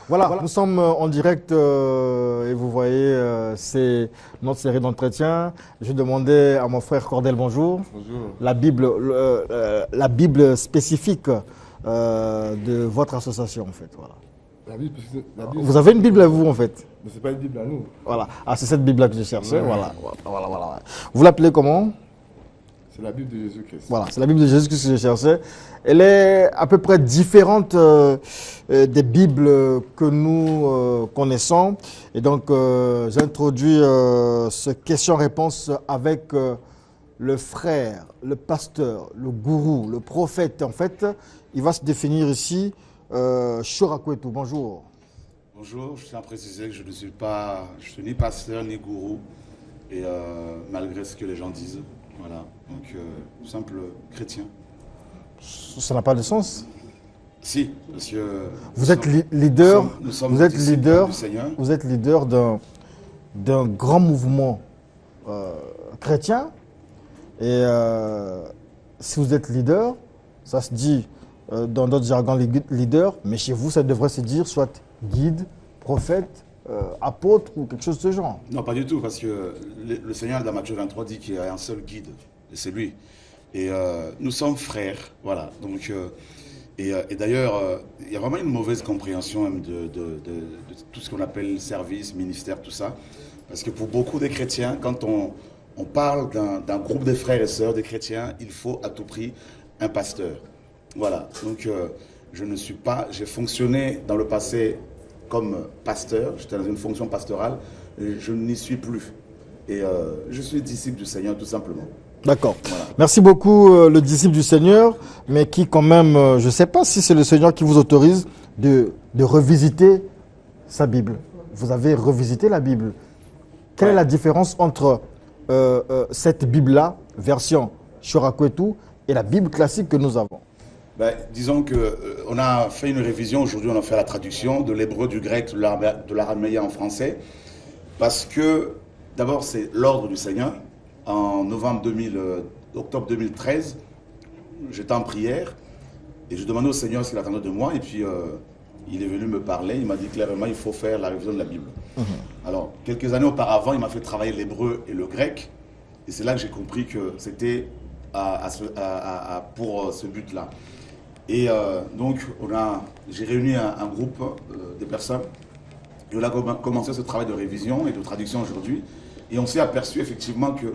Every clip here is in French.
Voilà, nous sommes en direct et vous voyez, c'est notre série d'entretien. Je demandais à mon frère Cordel bonjour. Bonjour. La Bible spécifique de votre association en fait. Voilà. La Bible, Vous avez une Bible à vous en fait. mais c'est pas une Bible à nous. Voilà. Ah, c'est cette Bible-là que je cherchais. Ouais. Voilà. Vous l'appelez comment? C'est la Bible de Jésus-Christ. Voilà, c'est la Bible de Jésus que je cherchais. Elle est à peu près différente des Bibles que nous connaissons. Et donc, j'introduis ce question-réponse avec le frère, le pasteur, le gourou, le prophète. En fait, il va se définir ici, Chorakwetu. Bonjour. Bonjour, je tiens à préciser que je ne suis ni pasteur ni gourou, et malgré ce que les gens disent, voilà, donc simple chrétien. Ça n'a pas de sens. Si, monsieur. Vous êtes leader, nous sommes vous êtes disciples leader, du Seigneur. vous êtes leader d'un grand mouvement chrétien. Et si vous êtes leader, ça se dit dans d'autres jargons leader, mais chez vous, ça devrait se dire soit guide, prophète, apôtre ou quelque chose de ce genre. Non, pas du tout, parce que le Seigneur dans Matthieu 23 dit qu'il y a un seul guide, et c'est lui. Et nous sommes frères, voilà. Donc, et d'ailleurs, il y a vraiment une mauvaise compréhension même de tout ce qu'on appelle service, ministère, tout ça. Parce que pour beaucoup de chrétiens, quand on parle d'un groupe de frères et sœurs, de chrétiens, il faut à tout prix un pasteur. Voilà. Donc, j'ai fonctionné dans le passé comme pasteur, j'étais dans une fonction pastorale, et je n'y suis plus. Et je suis disciple du Seigneur, tout simplement. D'accord. Voilà. Merci beaucoup, le disciple du Seigneur, mais qui quand même, je ne sais pas si c'est le Seigneur qui vous autorise de revisiter sa Bible. Vous avez revisité la Bible. Quelle est la différence entre cette Bible-là, version Chorakwetu, et la Bible classique que nous avons? Ben, disons qu'on a fait une révision, aujourd'hui on a fait la traduction de l'hébreu, du grec, de l'araméen en français, parce que d'abord c'est l'ordre du Seigneur. En octobre 2013, j'étais en prière et je demandais au Seigneur ce qu'il attendait de moi, et puis il est venu me parler, il m'a dit clairement il faut faire la révision de la Bible. Alors, quelques années auparavant, il m'a fait travailler l'hébreu et le grec, et c'est là que j'ai compris que c'était pour ce but-là. Et donc, j'ai réuni un groupe de personnes, et on a commencé ce travail de révision et de traduction aujourd'hui, et on s'est aperçu effectivement qu'il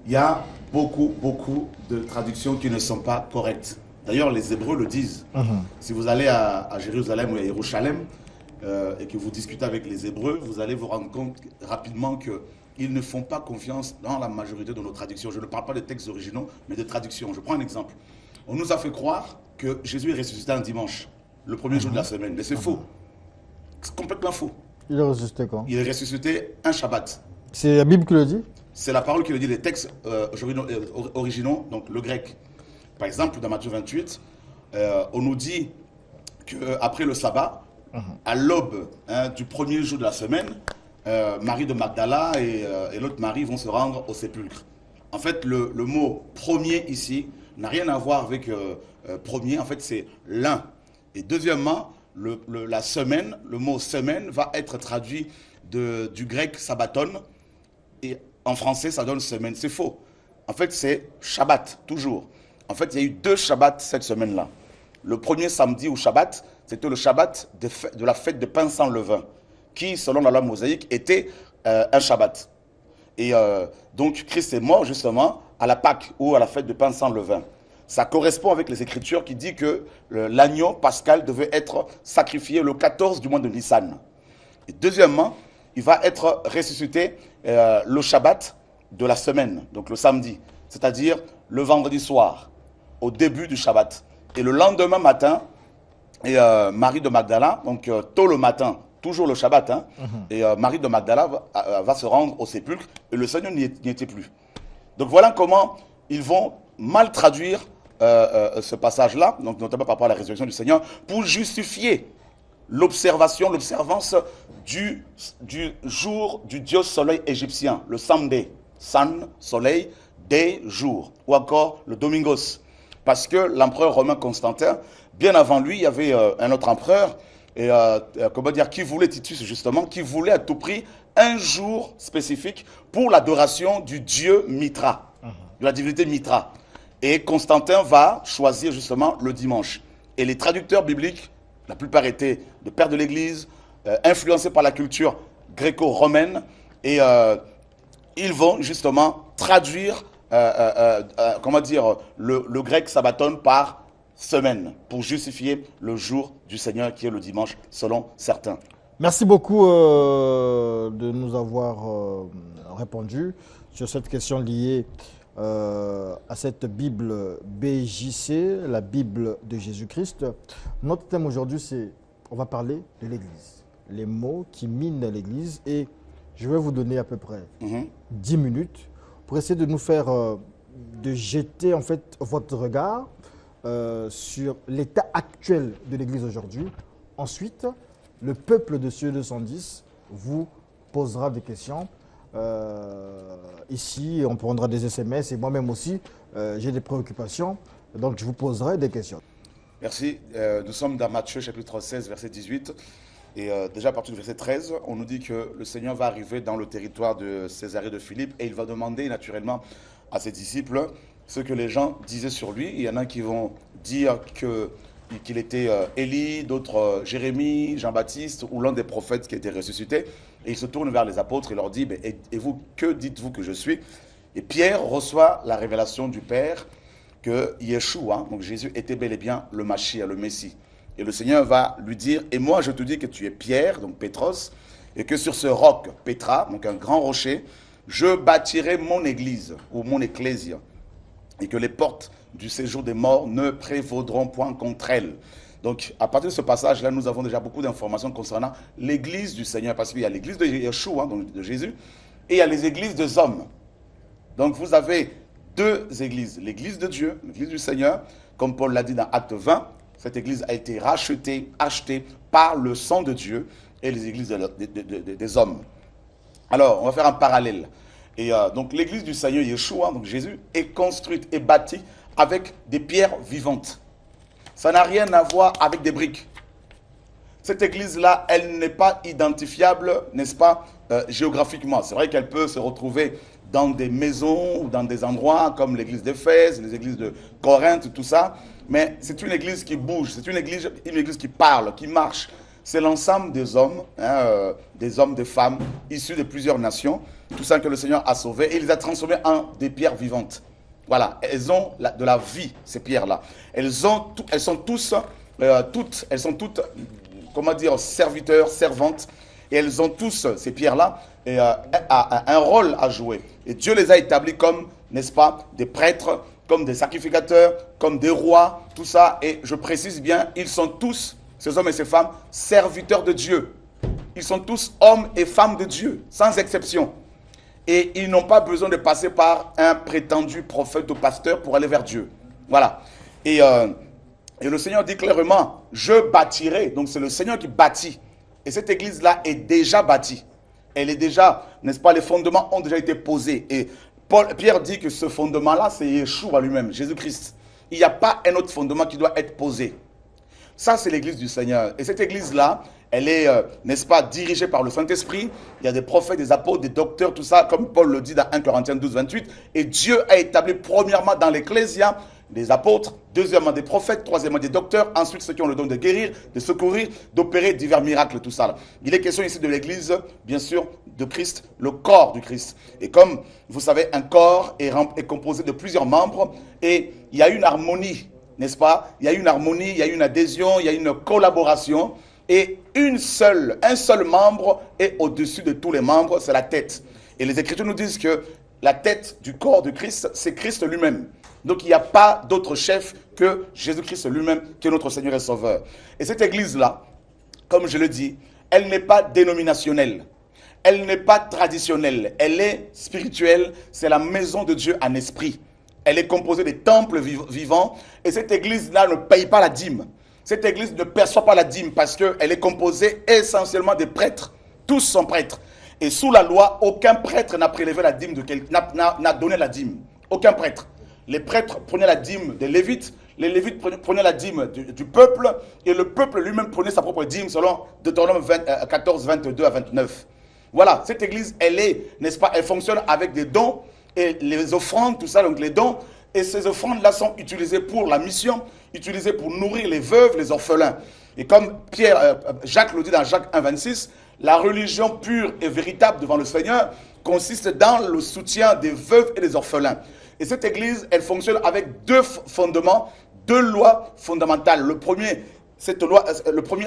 y a beaucoup de traductions qui ne sont pas correctes. D'ailleurs, les Hébreux le disent. Si vous allez à Jérusalem ou à Yerushalem et que vous discutez avec les Hébreux, vous allez vous rendre compte rapidement qu'ils ne font pas confiance dans la majorité de nos traductions. Je ne parle pas de textes originaux, mais de traductions. Je prends un exemple. On nous a fait croire que Jésus est ressuscité un dimanche, le premier jour de la semaine. Mais c'est faux. C'est complètement faux. Il est ressuscité quand? Il est ressuscité un Shabbat. C'est la Bible qui le dit? C'est la parole qui le dit, les textes originaux, donc le grec. Par exemple, dans Matthieu 28, on nous dit qu'après le sabbat, à l'aube du premier jour de la semaine, Marie de Magdala et l'autre Marie vont se rendre au sépulcre. En fait, le mot premier ici n'a rien à voir avec premier, en fait c'est l'un. Et deuxièmement, la semaine, le mot semaine va être traduit du grec sabbaton, et en français ça donne semaine. C'est faux. En fait c'est Shabbat, toujours. En fait il y a eu 2 Shabbats cette semaine-là. Le premier samedi ou Shabbat, c'était le Shabbat de la fête de pain sans levain, qui selon la loi mosaïque était un Shabbat. Et donc Christ est mort justement à la Pâque ou à la fête de pain sans levain. Ça correspond avec les Écritures qui disent que l'agneau pascal devait être sacrifié le 14 du mois de Nissan. Et deuxièmement, il va être ressuscité le Shabbat de la semaine, donc le samedi, c'est-à-dire le vendredi soir, au début du Shabbat. Et le lendemain matin, Marie de Magdala, donc tôt le matin, toujours le Shabbat, et Marie de Magdala va se rendre au sépulcre, et le Seigneur n'y était plus. Donc voilà comment ils vont mal traduire ce passage-là, donc notamment par rapport à la résurrection du Seigneur, pour justifier l'observance du jour du dieu soleil égyptien, le Sunday, Sun, soleil, Day, jour, ou encore le Domingos. Parce que l'empereur romain Constantin, bien avant lui, il y avait un autre empereur et comment dire, qui voulait, Titus justement, qui voulait à tout prix un jour spécifique pour l'adoration du dieu Mithra, de la divinité Mithra. Et Constantin va choisir justement le dimanche. Et les traducteurs bibliques, la plupart étaient de pères de l'Église, influencés par la culture gréco-romaine, et ils vont justement traduire, comment dire, le grec sabbaton par semaine, pour justifier le jour du Seigneur qui est le dimanche, selon certains. Merci beaucoup de nous avoir répondu sur cette question liée à cette Bible BJC, la Bible de Jésus-Christ. Notre thème aujourd'hui, c'est, on va parler de l'Église, les mots qui minent l'Église, et je vais vous donner à peu près 10 minutes pour essayer de nous faire, de jeter en fait votre regard sur l'état actuel de l'Église aujourd'hui. Ensuite, le peuple de CE 210 vous posera des questions. Ici, on prendra des SMS et moi-même aussi, j'ai des préoccupations. Donc, je vous poserai des questions. Merci. Nous sommes dans Matthieu chapitre 16, verset 18. Et déjà à partir du verset 13, on nous dit que le Seigneur va arriver dans le territoire de Césarée de Philippe et il va demander naturellement à ses disciples ce que les gens disaient sur lui. Il y en a qui vont dire qu'il était Élie, d'autres Jérémie, Jean-Baptiste ou l'un des prophètes qui était ressuscité. Et il se tourne vers les apôtres et leur dit, et vous, que dites-vous que je suis? Et Pierre reçoit la révélation du Père que Yeshua, donc Jésus, était bel et bien le Machia, le Messie. Et le Seigneur va lui dire, et moi je te dis que tu es Pierre, donc Pétros, et que sur ce roc, Pétra, donc un grand rocher, je bâtirai mon église, ou mon ecclésia, et que les portes du séjour des morts ne prévaudront point contre elle. Donc, à partir de ce passage-là, nous avons déjà beaucoup d'informations concernant l'église du Seigneur, parce qu'il y a l'église de Yeshua, donc de Jésus, et il y a les églises des hommes. Donc, vous avez deux églises, l'église de Dieu, l'église du Seigneur, comme Paul l'a dit dans Acte 20, cette église a été rachetée, achetée par le sang de Dieu, et les églises des hommes. Alors, on va faire un parallèle. Et donc, l'église du Seigneur Yeshua, donc Jésus, est construite et bâtie avec des pierres vivantes. Ça n'a rien à voir avec des briques. Cette église-là, elle n'est pas identifiable, n'est-ce pas, géographiquement. C'est vrai qu'elle peut se retrouver dans des maisons ou dans des endroits comme l'église d'Éphèse, les églises de Corinthe, tout ça. Mais c'est une église qui bouge, c'est une église qui parle, qui marche. C'est l'ensemble des hommes, des femmes, issus de plusieurs nations, tout ça que le Seigneur a sauvé et il les a transformés en des pierres vivantes. Voilà, elles ont de la vie, ces pierres-là. Elles sont toutes, comment dire, serviteurs, servantes, et elles ont tous, ces pierres-là, un rôle à jouer. Et Dieu les a établis comme, n'est-ce pas, des prêtres, comme des sacrificateurs, comme des rois, tout ça. Et je précise bien, ils sont tous, ces hommes et ces femmes, serviteurs de Dieu. Ils sont tous hommes et femmes de Dieu, sans exception. Et ils n'ont pas besoin de passer par un prétendu prophète ou pasteur pour aller vers Dieu. Voilà. Et le Seigneur dit clairement, je bâtirai. Donc c'est le Seigneur qui bâtit. Et cette église-là est déjà bâtie. Elle est déjà, n'est-ce pas, les fondements ont déjà été posés. Et Pierre dit que ce fondement-là, c'est Yeshua lui-même, Jésus-Christ. Il n'y a pas un autre fondement qui doit être posé. Ça, c'est l'église du Seigneur. Et cette église-là, elle est, n'est-ce pas, dirigée par le Saint-Esprit. Il y a des prophètes, des apôtres, des docteurs, tout ça, comme Paul le dit dans 1 Corinthiens 12, 28. Et Dieu a établi premièrement dans l'Ecclésia des apôtres, deuxièmement des prophètes, troisièmement des docteurs, ensuite ceux qui ont le don de guérir, de secourir, d'opérer divers miracles, tout ça. Il est question ici de l'église, bien sûr, de Christ, le corps du Christ. Et comme vous savez, un corps est composé de plusieurs membres et il y a une harmonie, n'est-ce pas? Il y a une harmonie, il y a une adhésion, il y a une collaboration et un seul membre est au-dessus de tous les membres, c'est la tête. Et les Écritures nous disent que la tête du corps de Christ, c'est Christ lui-même. Donc il n'y a pas d'autre chef que Jésus-Christ lui-même, qui est notre Seigneur et Sauveur. Et cette église-là, comme je le dis, elle n'est pas dénominationnelle. Elle n'est pas traditionnelle. Elle est spirituelle. C'est la maison de Dieu en esprit. Elle est composée des temples vivants. Et cette église-là ne paye pas la dîme. Cette église ne perçoit pas la dîme parce qu'elle est composée essentiellement des prêtres. Tous sont prêtres. Et sous la loi, aucun prêtre n'a prélevé la dîme de quelqu'un, n'a donné la dîme. Aucun prêtre. Les prêtres prenaient la dîme des Lévites, Les Lévites prenaient la dîme du peuple et le peuple lui-même prenait sa propre dîme selon Deutéronome 14, 22 à 29. Voilà, cette église, elle est, n'est-ce pas, elle fonctionne avec des dons et les offrandes, tout ça, donc les dons. Et ces offrandes-là sont utilisées pour la mission, utilisées pour nourrir les veuves, les orphelins. Et comme Jacques le dit dans Jacques 1, 26, la religion pure et véritable devant le Seigneur consiste dans le soutien des veuves et des orphelins. Et cette église, elle fonctionne avec deux fondements, deux lois fondamentales.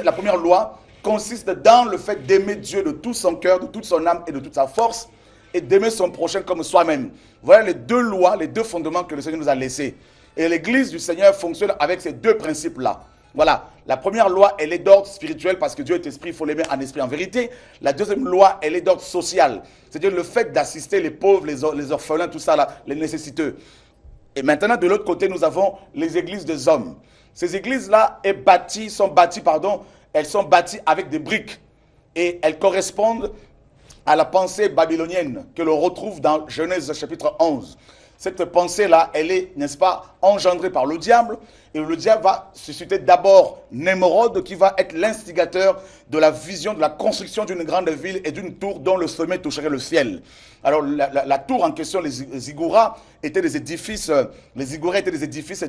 La première loi consiste dans le fait d'aimer Dieu de tout son cœur, de toute son âme et de toute sa force, et d'aimer son prochain comme soi-même. Voilà les deux lois, les deux fondements que le Seigneur nous a laissés. Et l'église du Seigneur fonctionne avec ces deux principes-là. Voilà, la première loi, elle est d'ordre spirituel parce que Dieu est esprit, il faut l'aimer en esprit, en vérité. La deuxième loi, elle est d'ordre social. C'est-à-dire le fait d'assister les pauvres, les orphelins, tout ça, là, les nécessiteux. Et maintenant, de l'autre côté, nous avons les églises des hommes. Ces églises-là elles sont bâties avec des briques. Et elles correspondent à la pensée babylonienne que l'on retrouve dans Genèse chapitre 11. Cette pensée-là, elle est, n'est-ce pas, engendrée par le diable. Et le diable va susciter d'abord Némorode, qui va être l'instigateur de la vision de la construction d'une grande ville et d'une tour dont le sommet toucherait le ciel. Alors, la tour en question, les ziggourats, étaient des édifices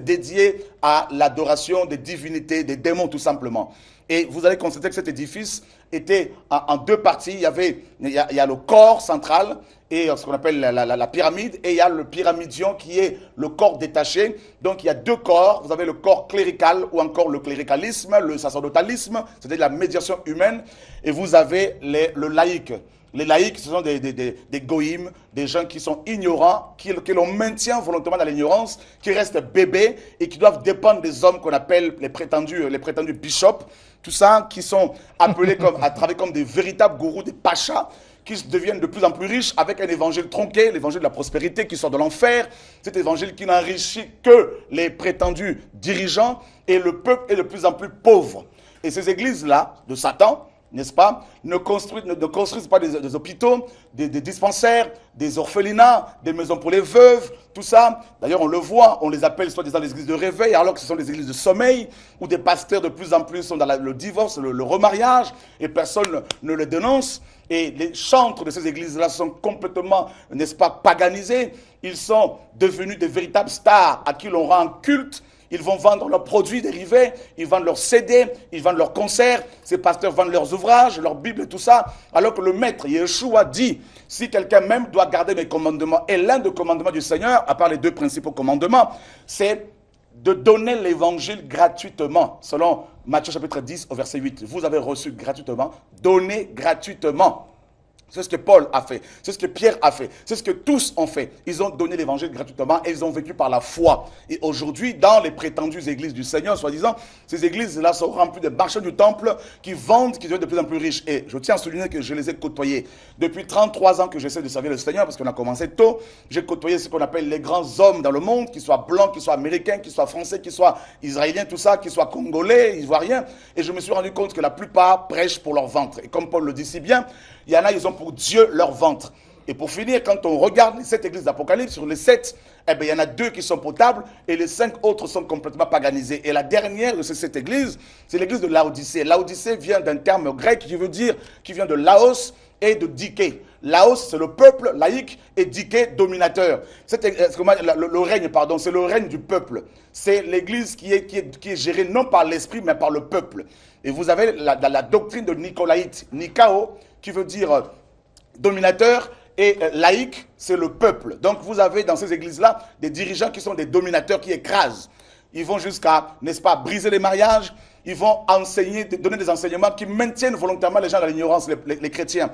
dédiés à l'adoration des divinités, des démons, tout simplement. Et vous allez constater que cet édifice était en deux parties. Il y a le corps central et ce qu'on appelle la pyramide, et il y a le pyramidion qui est le corps détaché. Donc il y a deux corps. Vous avez le corps clérical ou encore le cléricalisme, le sacerdotalisme, c'est-à-dire la médiation humaine, et vous avez le laïque. Les laïcs, ce sont des goïms, des gens qui sont ignorants, que l'on maintient volontairement dans l'ignorance, qui restent bébés et qui doivent dépendre des hommes qu'on appelle les prétendus bishops, tout ça, qui sont appelés à travailler comme des véritables gourous, des pachas, qui deviennent de plus en plus riches avec un évangile tronqué, l'évangile de la prospérité qui sort de l'enfer, cet évangile qui n'enrichit que les prétendus dirigeants, et le peuple est de plus en plus pauvre. Et ces églises-là, de Satan, n'est-ce pas, ne construisent pas des hôpitaux, des dispensaires, des orphelinats, des maisons pour les veuves, tout ça. D'ailleurs, on le voit, on les appelle soi-disant les églises de réveil, alors que ce sont des églises de sommeil, où des pasteurs de plus en plus sont dans le divorce, le remariage, et personne ne le dénonce. Et les chantres de ces églises-là sont complètement, n'est-ce pas, paganisés. Ils sont devenus des véritables stars à qui l'on rend culte. Ils vont vendre leurs produits dérivés, ils vendent leurs CD, ils vendent leurs concerts, ces pasteurs vendent leurs ouvrages, leurs Bibles et tout ça, alors que le maître Yeshua dit, si quelqu'un même doit garder mes commandements, et l'un des commandements du Seigneur, à part les deux principaux commandements, c'est de donner l'évangile gratuitement, selon Matthieu chapitre 10 au verset 8. Vous avez reçu gratuitement, donnez gratuitement. C'est ce que Paul a fait, c'est ce que Pierre a fait, c'est ce que tous ont fait. Ils ont donné l'évangile gratuitement et ils ont vécu par la foi. Et aujourd'hui, dans les prétendues églises du Seigneur, soi-disant, ces églises-là sont remplies de marchands du temple qui vendent, qui deviennent de plus en plus riches. Et je tiens à souligner que je les ai côtoyés. Depuis 33 ans que j'essaie de servir le Seigneur, parce qu'on a commencé tôt, j'ai côtoyé ce qu'on appelle les grands hommes dans le monde, qu'ils soient blancs, qu'ils soient américains, qu'ils soient français, qu'ils soient israéliens, tout ça, qu'ils soient congolais, ivoiriens. Et je me suis rendu compte que la plupart prêchent pour leur ventre. Et comme Paul le dit si bien, il y en a, ils ont pour Dieu leur ventre. Et pour finir, quand on regarde les 7 églises d'Apocalypse, sur les 7, eh bien, il y en a 2 qui sont potables et les 5 autres sont complètement paganisés. Et la dernière de ces 7 églises, c'est l'église de Laodicée. Laodicée vient d'un terme grec qui vient de Laos et de Diké. Laos, c'est le peuple laïque, et Diké, dominateur. Le règne, pardon, c'est le règne du peuple. C'est l'église qui est gérée non par l'esprit, mais par le peuple. Et vous avez la doctrine de Nicolaïte, Nikao, qui veut dire dominateur, et laïque, c'est le peuple. Donc vous avez dans ces églises-là des dirigeants qui sont des dominateurs qui écrasent. Ils vont jusqu'à, n'est-ce pas, briser les mariages. Ils vont enseigner, donner des enseignements qui maintiennent volontairement les gens dans l'ignorance, les chrétiens.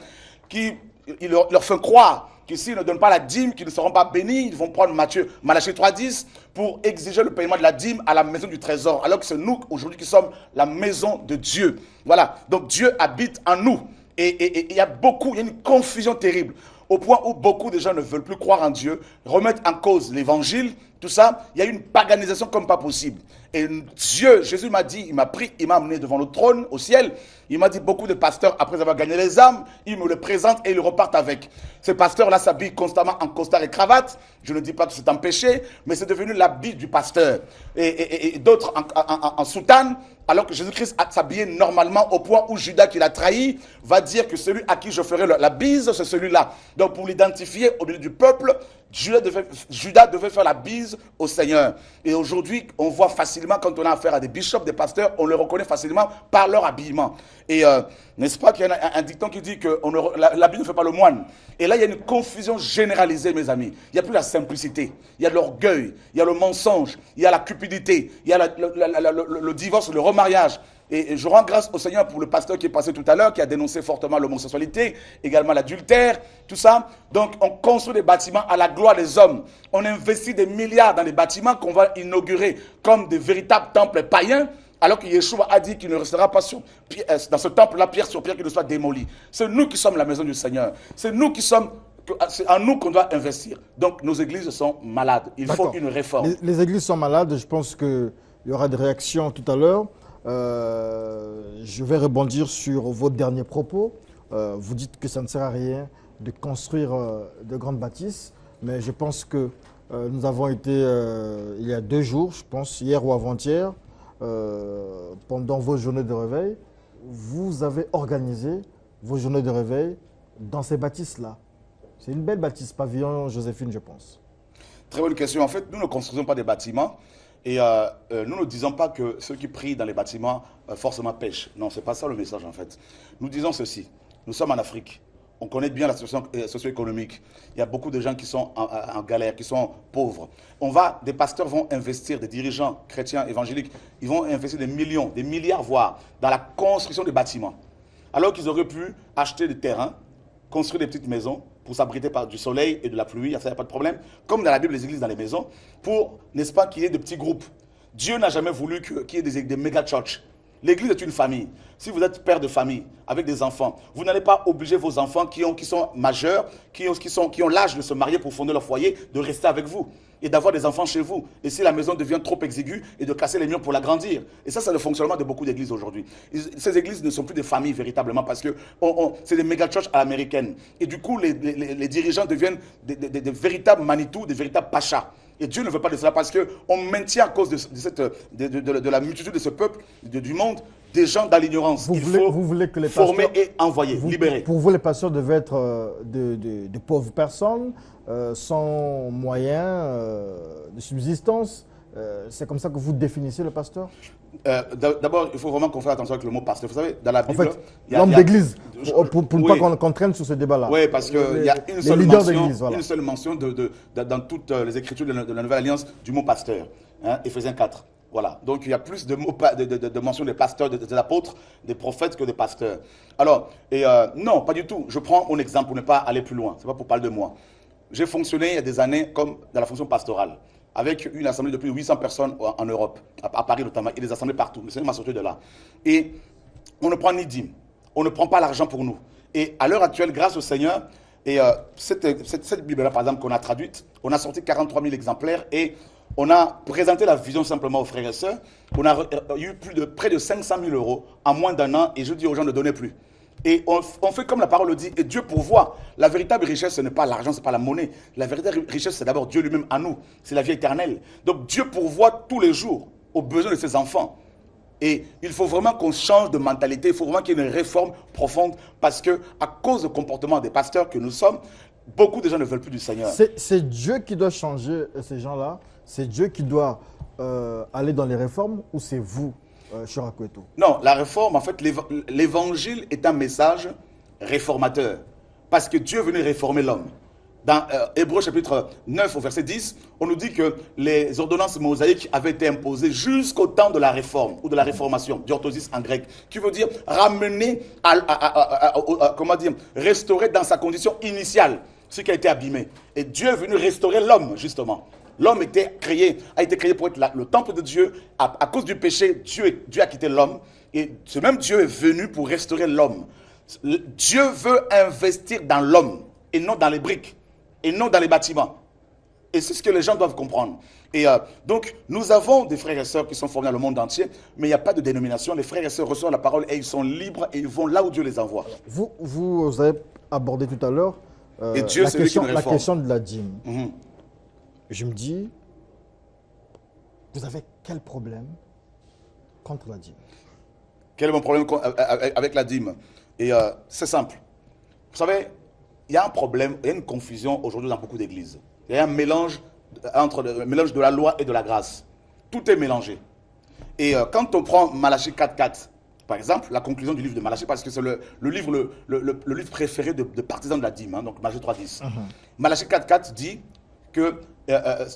Ils leur font croire que s'ils ne donnent pas la dîme, qu'ils ne seront pas bénis. Ils vont prendre Malachie 3,10 pour exiger le paiement de la dîme à la maison du trésor. Alors que c'est nous, aujourd'hui, qui sommes la maison de Dieu. Voilà, donc Dieu habite en nous. Et il y a une confusion terrible. Au point où beaucoup de gens ne veulent plus croire en Dieu, remettent en cause l'évangile, tout ça, il y a une paganisation comme pas possible. Et Dieu, Jésus m'a dit, il m'a pris, il m'a amené devant le trône au ciel. Il m'a dit, beaucoup de pasteurs, après avoir gagné les âmes, ils me le présentent et ils repartent avec. Ces pasteurs-là s'habillent constamment en costard et cravate. Je ne dis pas que c'est un péché, mais c'est devenu l'habit du pasteur. Et d'autres en soutane, alors que Jésus-Christ s'habillait normalement au point où Judas, qui l'a trahi, va dire que celui à qui je ferai la bise, c'est celui-là. Donc pour l'identifier au milieu du peuple, Judas devait faire la bise au Seigneur. Et aujourd'hui, on voit facilement, quand on a affaire à des bishops, des pasteurs, on les reconnaît facilement par leur habillement. Et n'est-ce pas qu'il y a un dicton qui dit que l'habit ne fait pas le moine. Et là, il y a une confusion généralisée, mes amis. Il n'y a plus la simplicité. Il y a l'orgueil, il y a le mensonge, il y a la cupidité, il y a le divorce, le remariage. Et je rends grâce au Seigneur pour le pasteur qui est passé tout à l'heure, qui a dénoncé fortement l'homosexualité, également l'adultère, tout ça. Donc, on construit des bâtiments à la gloire des hommes. On investit des milliards dans des bâtiments qu'on va inaugurer comme des véritables temples païens, alors que Yeshua a dit qu'il ne restera pas dans ce temple-là, pierre sur pierre, qu'il ne soit démoli. C'est nous qui sommes la maison du Seigneur. C'est en nous qu'on doit investir. Donc, nos églises sont malades. Il faut une réforme. Les églises sont malades. Je pense qu'il y aura des réactions tout à l'heure. Je vais rebondir sur vos derniers propos. Vous dites que ça ne sert à rien de construire de grandes bâtisses, mais je pense que nous avons été, il y a 2 jours, je pense, hier ou avant-hier, pendant vos journées de réveil, vous avez organisé vos journées de réveil dans ces bâtisses-là. C'est une belle bâtisse, pavillon Joséphine, je pense. Très bonne question. En fait, nous ne construisons pas des bâtiments. Et nous ne disons pas que ceux qui prient dans les bâtiments forcément pêchent. Non, ce n'est pas ça le message en fait. Nous disons ceci. Nous sommes en Afrique. On connaît bien la situation socio-économique. Il y a beaucoup de gens qui sont en galère, qui sont pauvres. Des pasteurs vont investir, des dirigeants chrétiens, évangéliques, ils vont investir des millions, des milliards voire, dans la construction des bâtiments. Alors qu'ils auraient pu acheter des terrains, construire des petites maisons pour s'abriter du soleil et de la pluie, ça n'y a pas de problème. Comme dans la Bible, les églises dans les maisons, pour, n'est-ce pas, qu'il y ait de petits groupes. Dieu n'a jamais voulu qu'il y ait des méga-churches. L'église est une famille. Si vous êtes père de famille avec des enfants, vous n'allez pas obliger vos enfants qui sont majeurs, qui ont l'âge de se marier pour fonder leur foyer, de rester avec vous et d'avoir des enfants chez vous. Et si la maison devient trop exiguë, et de casser les murs pour l'agrandir. Et ça, c'est le fonctionnement de beaucoup d'églises aujourd'hui. Ces églises ne sont plus des familles véritablement parce que c'est des méga-churches à l'américaine. Et du coup, les dirigeants deviennent des véritables Manitou, des véritables pachas. Et Dieu ne veut pas de cela parce qu'on maintient à cause de la multitude de ce peuple, du monde, des gens dans l'ignorance. Il faut former et envoyer, libérer. Pour vous, les pasteurs devaient être de pauvres personnes, sans moyens de subsistance. C'est comme ça que vous définissez le pasteur? D'abord, il faut vraiment qu'on fasse attention avec le mot pasteur. Vous savez, dans la Bible... En fait, l'homme d'église, pour ne pas qu'on traîne sur ce débat-là. Oui, parce qu'il y a une seule mention dans toutes les écritures de la Nouvelle Alliance du mot pasteur. Hein, Éphésiens 4. Voilà. Donc, il y a plus de mots de mention des pasteurs, des apôtres, des prophètes que des pasteurs. Alors, non, pas du tout. Je prends mon exemple pour ne pas aller plus loin. Ce n'est pas pour parler de moi. J'ai fonctionné il y a des années comme dans la fonction pastorale, avec une assemblée de plus de 800 personnes en Europe, à Paris notamment, et des assemblées partout. Le Seigneur m'a sorti de là. Et on ne prend ni dîme, on ne prend pas l'argent pour nous. Et à l'heure actuelle, grâce au Seigneur, et cette Bible-là, par exemple, qu'on a traduite, on a sorti 43 000 exemplaires et on a présenté la vision simplement aux frères et sœurs. On a eu près de 500 000 euros en moins d'1 an et je dis aux gens ne donnez plus. Et on fait comme la parole le dit, et Dieu pourvoit. La véritable richesse, ce n'est pas l'argent, ce n'est pas la monnaie. La véritable richesse, c'est d'abord Dieu lui-même à nous. C'est la vie éternelle. Donc Dieu pourvoit tous les jours aux besoins de ses enfants. Et il faut vraiment qu'on change de mentalité, il faut vraiment qu'il y ait une réforme profonde, parce que à cause du comportement des pasteurs que nous sommes, beaucoup de gens ne veulent plus du Seigneur. C'est Dieu qui doit changer ces gens-là? C'est Dieu qui doit aller dans les réformes, ou c'est vous? Non, la réforme, en fait, l'évangile est un message réformateur. Parce que Dieu est venu réformer l'homme. Dans Hébreux chapitre 9 au verset 10, on nous dit que les ordonnances mosaïques avaient été imposées jusqu'au temps de la réforme ou de la réformation, diorthosis en grec, qui veut dire ramener, comment dire, restaurer dans sa condition initiale ce qui a été abîmé. Et Dieu est venu restaurer l'homme, justement. L'homme a été créé pour être le temple de Dieu. À cause du péché, Dieu a quitté l'homme. Et ce même Dieu est venu pour restaurer l'homme. Dieu veut investir dans l'homme et non dans les briques, et non dans les bâtiments. Et c'est ce que les gens doivent comprendre. Et donc, nous avons des frères et sœurs qui sont formés dans le monde entier, mais il n'y a pas de dénomination. Les frères et sœurs reçoivent la parole et ils sont libres et ils vont là où Dieu les envoie. Vous avez abordé tout à l'heure Et Dieu, c'est lui qui nous la réforme. question de la dîme. Mhm. Je me dis, vous avez quel problème contre la dîme? Quel est mon problème avec la dîme? Et c'est simple. Vous savez, il y a un problème, il y a une confusion aujourd'hui dans beaucoup d'églises. Il y a un mélange entre le mélange de la loi et de la grâce. Tout est mélangé. Et quand on prend Malachie 4.4, par exemple, la conclusion du livre de Malachie, parce que c'est le livre préféré de partisans de la dîme, hein, donc Malachie 3.10. Malachie 4.4 dit que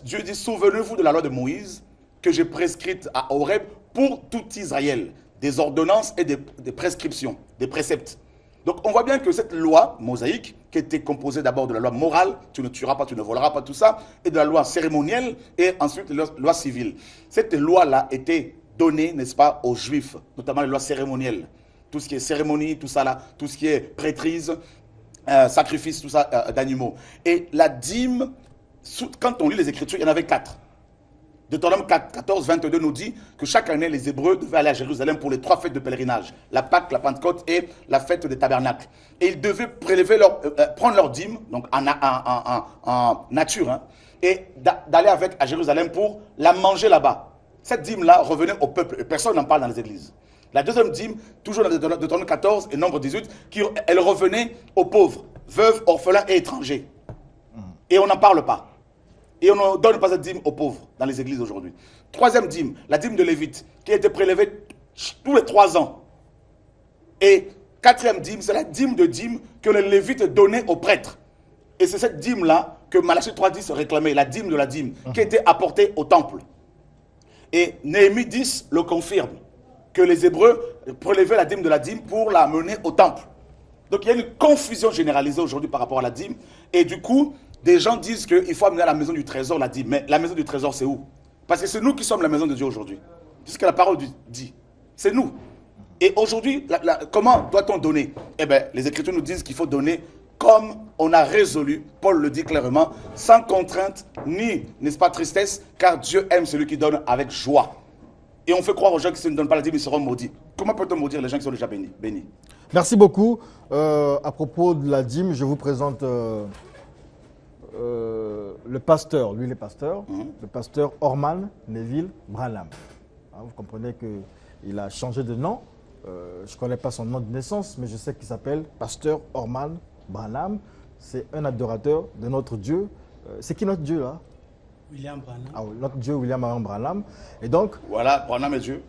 Dieu dit, souvenez-vous de la loi de Moïse que j'ai prescrite à Horeb pour tout Israël, des ordonnances et des prescriptions, des préceptes. Donc on voit bien que cette loi mosaïque, qui était composée d'abord de la loi morale, tu ne tueras pas, tu ne voleras pas, tout ça, et de la loi cérémonielle, et ensuite de la loi civile. Cette loi-là était donnée, n'est-ce pas, aux Juifs, notamment les lois cérémonielles. Tout ce qui est cérémonie, tout ça là, tout ce qui est prêtrise, sacrifice, tout ça, d'animaux. Et la dîme, quand on lit les Écritures, il y en avait 4. Deutéronome 14, 22 nous dit que chaque année, les Hébreux devaient aller à Jérusalem pour les 3 fêtes de pèlerinage, la Pâque, la Pentecôte et la fête des tabernacles. Et ils devaient prendre leur dîme, donc en nature, hein, et d'aller avec à Jérusalem pour la manger là-bas. Cette dîme-là revenait au peuple, et personne n'en parle dans les églises. La deuxième dîme, toujours dans Deutéronome 14 et Nombre 18, elle revenait aux pauvres, veuves, orphelins et étrangers. Et on n'en parle pas. Et on ne donne pas cette dîme aux pauvres dans les églises aujourd'hui. Troisième dîme, la dîme de Lévite, qui a été prélevée tous les 3 ans. Et quatrième dîme, c'est la dîme de dîme que les Lévites donnaient aux prêtres. Et c'est cette dîme-là que Malachie 3.10 réclamait, la dîme de la dîme, qui a été apportée au temple. Et Néhémie 10 le confirme, que les Hébreux prélevaient la dîme de la dîme pour la mener au temple. Donc il y a une confusion généralisée aujourd'hui par rapport à la dîme. Et du coup, des gens disent qu'il faut amener à la maison du trésor la dîme. Mais la maison du trésor, c'est où? Parce que c'est nous qui sommes la maison de Dieu aujourd'hui. C'est ce que la parole dit. C'est nous. Et aujourd'hui, comment doit-on donner? Eh bien, les Écritures nous disent qu'il faut donner comme on a résolu, Paul le dit clairement, sans contrainte ni, n'est-ce pas, tristesse, car Dieu aime celui qui donne avec joie. Et on fait croire aux gens qui ne donnent pas la dîme, ils seront maudits. Comment peut-on maudire les gens qui sont déjà bénis? Merci beaucoup. À propos de la dîme, je vous présente le pasteur, lui le pasteur, le pasteur Orman Neville Branham. Hein, vous comprenez qu'il a changé de nom. Je ne connais pas son nom de naissance, mais je sais qu'il s'appelle pasteur Orman Branham. C'est un adorateur de notre Dieu. C'est qui notre Dieu là? William Branham. Ah, oui, notre Dieu William Branham. Et donc. Voilà, Branham est Dieu.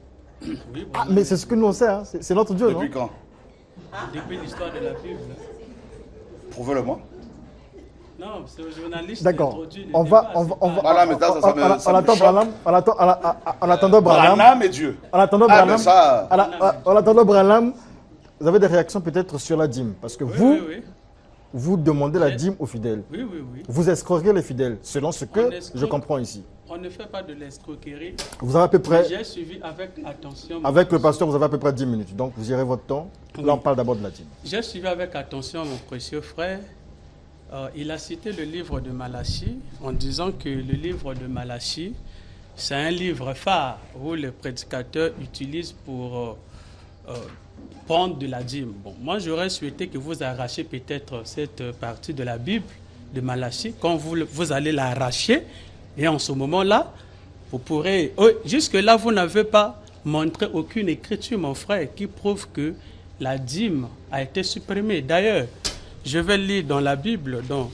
Oui, ah, mais c'est ce que nous on sait, hein. C'est notre Dieu, Depuis non? quand? Depuis l'histoire de la Bible. Prouvez-le-moi. Non, c'est le journaliste. D'accord. On va. Voilà, mais ça me choque. En attendant Branham. Branham est Dieu. En attendant Ah, Branham. mais ça... En attendant Branham, vous avez des réactions peut-être sur la dîme. Parce que Oui. vous demandez la dîme aux fidèles. Oui. Vous escroquez les fidèles, selon ce que escroque. je comprends ici. On ne fait pas de l'escroquerie. Vous avez à peu près, J'ai suivi avec attention. avec le pasteur, vous avez à peu près 10 minutes. Donc vous gérez votre temps. Là, on parle d'abord de la dîme. J'ai suivi avec attention mon précieux frère. Il a cité le livre de Malachie en disant que le livre de Malachie, c'est un livre phare où les prédicateurs utilisent pour prendre de la dîme. Bon, moi, j'aurais souhaité que vous arrachiez peut-être cette partie de la Bible de Malachie. Quand vous allez l'arracher, et en ce moment-là, vous pourrez... jusque-là, vous n'avez pas montré aucune écriture, mon frère, qui prouve que la dîme a été supprimée. D'ailleurs, je vais lire dans la Bible, dans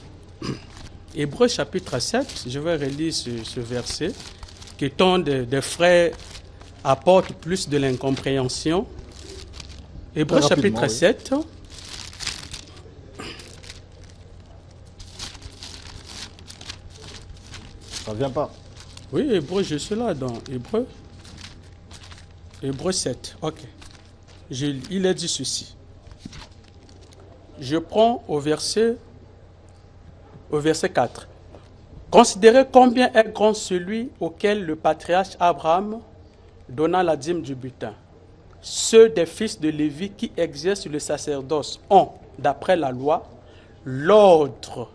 Hébreux chapitre 7, je vais relire ce verset, que tant des frères apportent plus de l'incompréhension. Hébreux chapitre 7. Ça ne vient pas. Oui, Hébreux, je suis là dans Hébreux. Hébreux 7, ok. Il est dit ceci. Je prends au verset 4. Considérez combien est grand celui auquel le patriarche Abraham donna la dîme du butin. Ceux des fils de Lévi qui exercent le sacerdoce ont, d'après la loi, l'ordre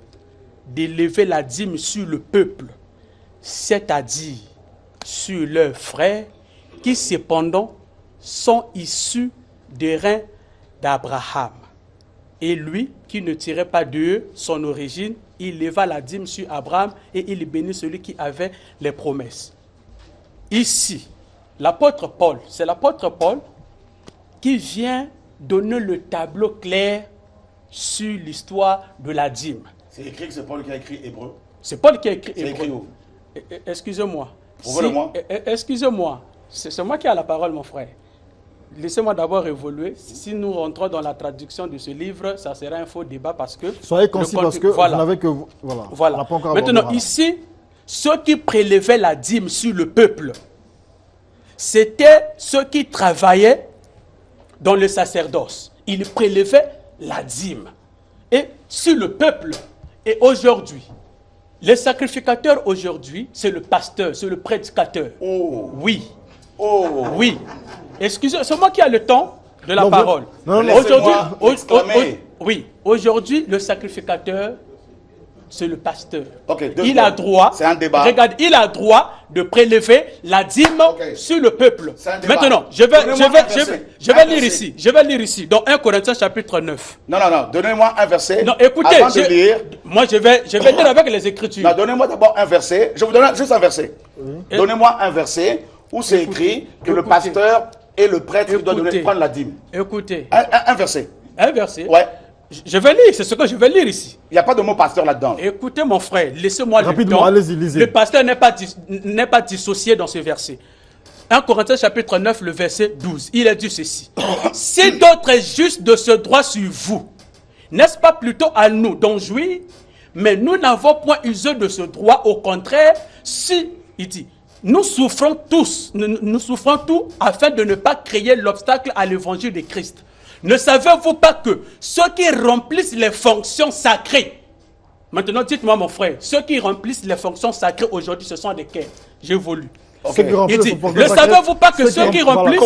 d'élever la dîme sur le peuple c'est-à-dire sur leurs frères qui cependant sont issus des reins d'Abraham. Et lui, qui ne tirait pas d'eux son origine, il leva la dîme sur Abraham et il bénit celui qui avait les promesses. Ici, l'apôtre Paul, c'est l'apôtre Paul qui vient donner le tableau clair sur l'histoire de la dîme. C'est écrit que c'est Paul qui a écrit Hébreu. C'est Paul qui a écrit C'est écrit où? Excusez-moi. Prouvez-le-moi. Excusez-moi. C'est moi qui ai la parole, mon frère. Laissez-moi d'abord évoluer. Si nous rentrons dans la traduction de ce livre, ça sera un faux débat parce que... Soyez concis parce que voilà. vous n'avez que... Voilà. On n'a pas encore abordé. Maintenant, ici, ceux qui prélevaient la dîme sur le peuple, c'était ceux qui travaillaient dans le sacerdoce. Ils prélevaient la dîme. Et sur le peuple, et aujourd'hui, les sacrificateurs aujourd'hui, c'est le pasteur, c'est le prédicateur. Oh. Oui. Oh. Oui. Excusez, c'est moi qui ai le temps de la Non, parole. non, non, Aujourd'hui, oui, aujourd'hui, le sacrificateur, c'est le pasteur. Ok, il a droit, c'est un débat. Regarde, il a droit de prélever la dîme sur le peuple. C'est un débat. Maintenant, je vais lire ici. Je vais lire ici, dans 1 Corinthiens chapitre 9. Non, donnez-moi un verset. Non, écoutez, avant de lire. Moi je vais lire avec les Écritures. Non, donnez-moi d'abord un verset. Je vous donne juste un verset. Donnez-moi un verset où c'est écrit que le pasteur et le prêtre doivent prendre la dîme. Écoutez. Un verset. Un verset. Ouais. Je vais lire, c'est ce que je vais lire ici. Il n'y a pas de mot pasteur là-dedans. Écoutez mon frère, laissez-moi le temps. Allez-y, lisez. Le pasteur n'est pas dissocié dans ce verset. 1 Corinthiens chapitre 9, le verset 12. Il a dit ceci. Si d'autres est juste de ce droit sur vous, n'est-ce pas plutôt à nous d'en jouir? Mais nous n'avons point usé de ce droit. Au contraire, si, il dit, nous souffrons tous, nous souffrons tous afin de ne pas créer l'obstacle à l'évangile de Christ. Ne savez-vous pas que ceux qui remplissent les fonctions sacrées, maintenant dites-moi mon frère, ceux qui remplissent les fonctions sacrées aujourd'hui, ce sont desquels? J'évolue. Okay. Il dit, ne savez-vous pas que ceux qui remplissent...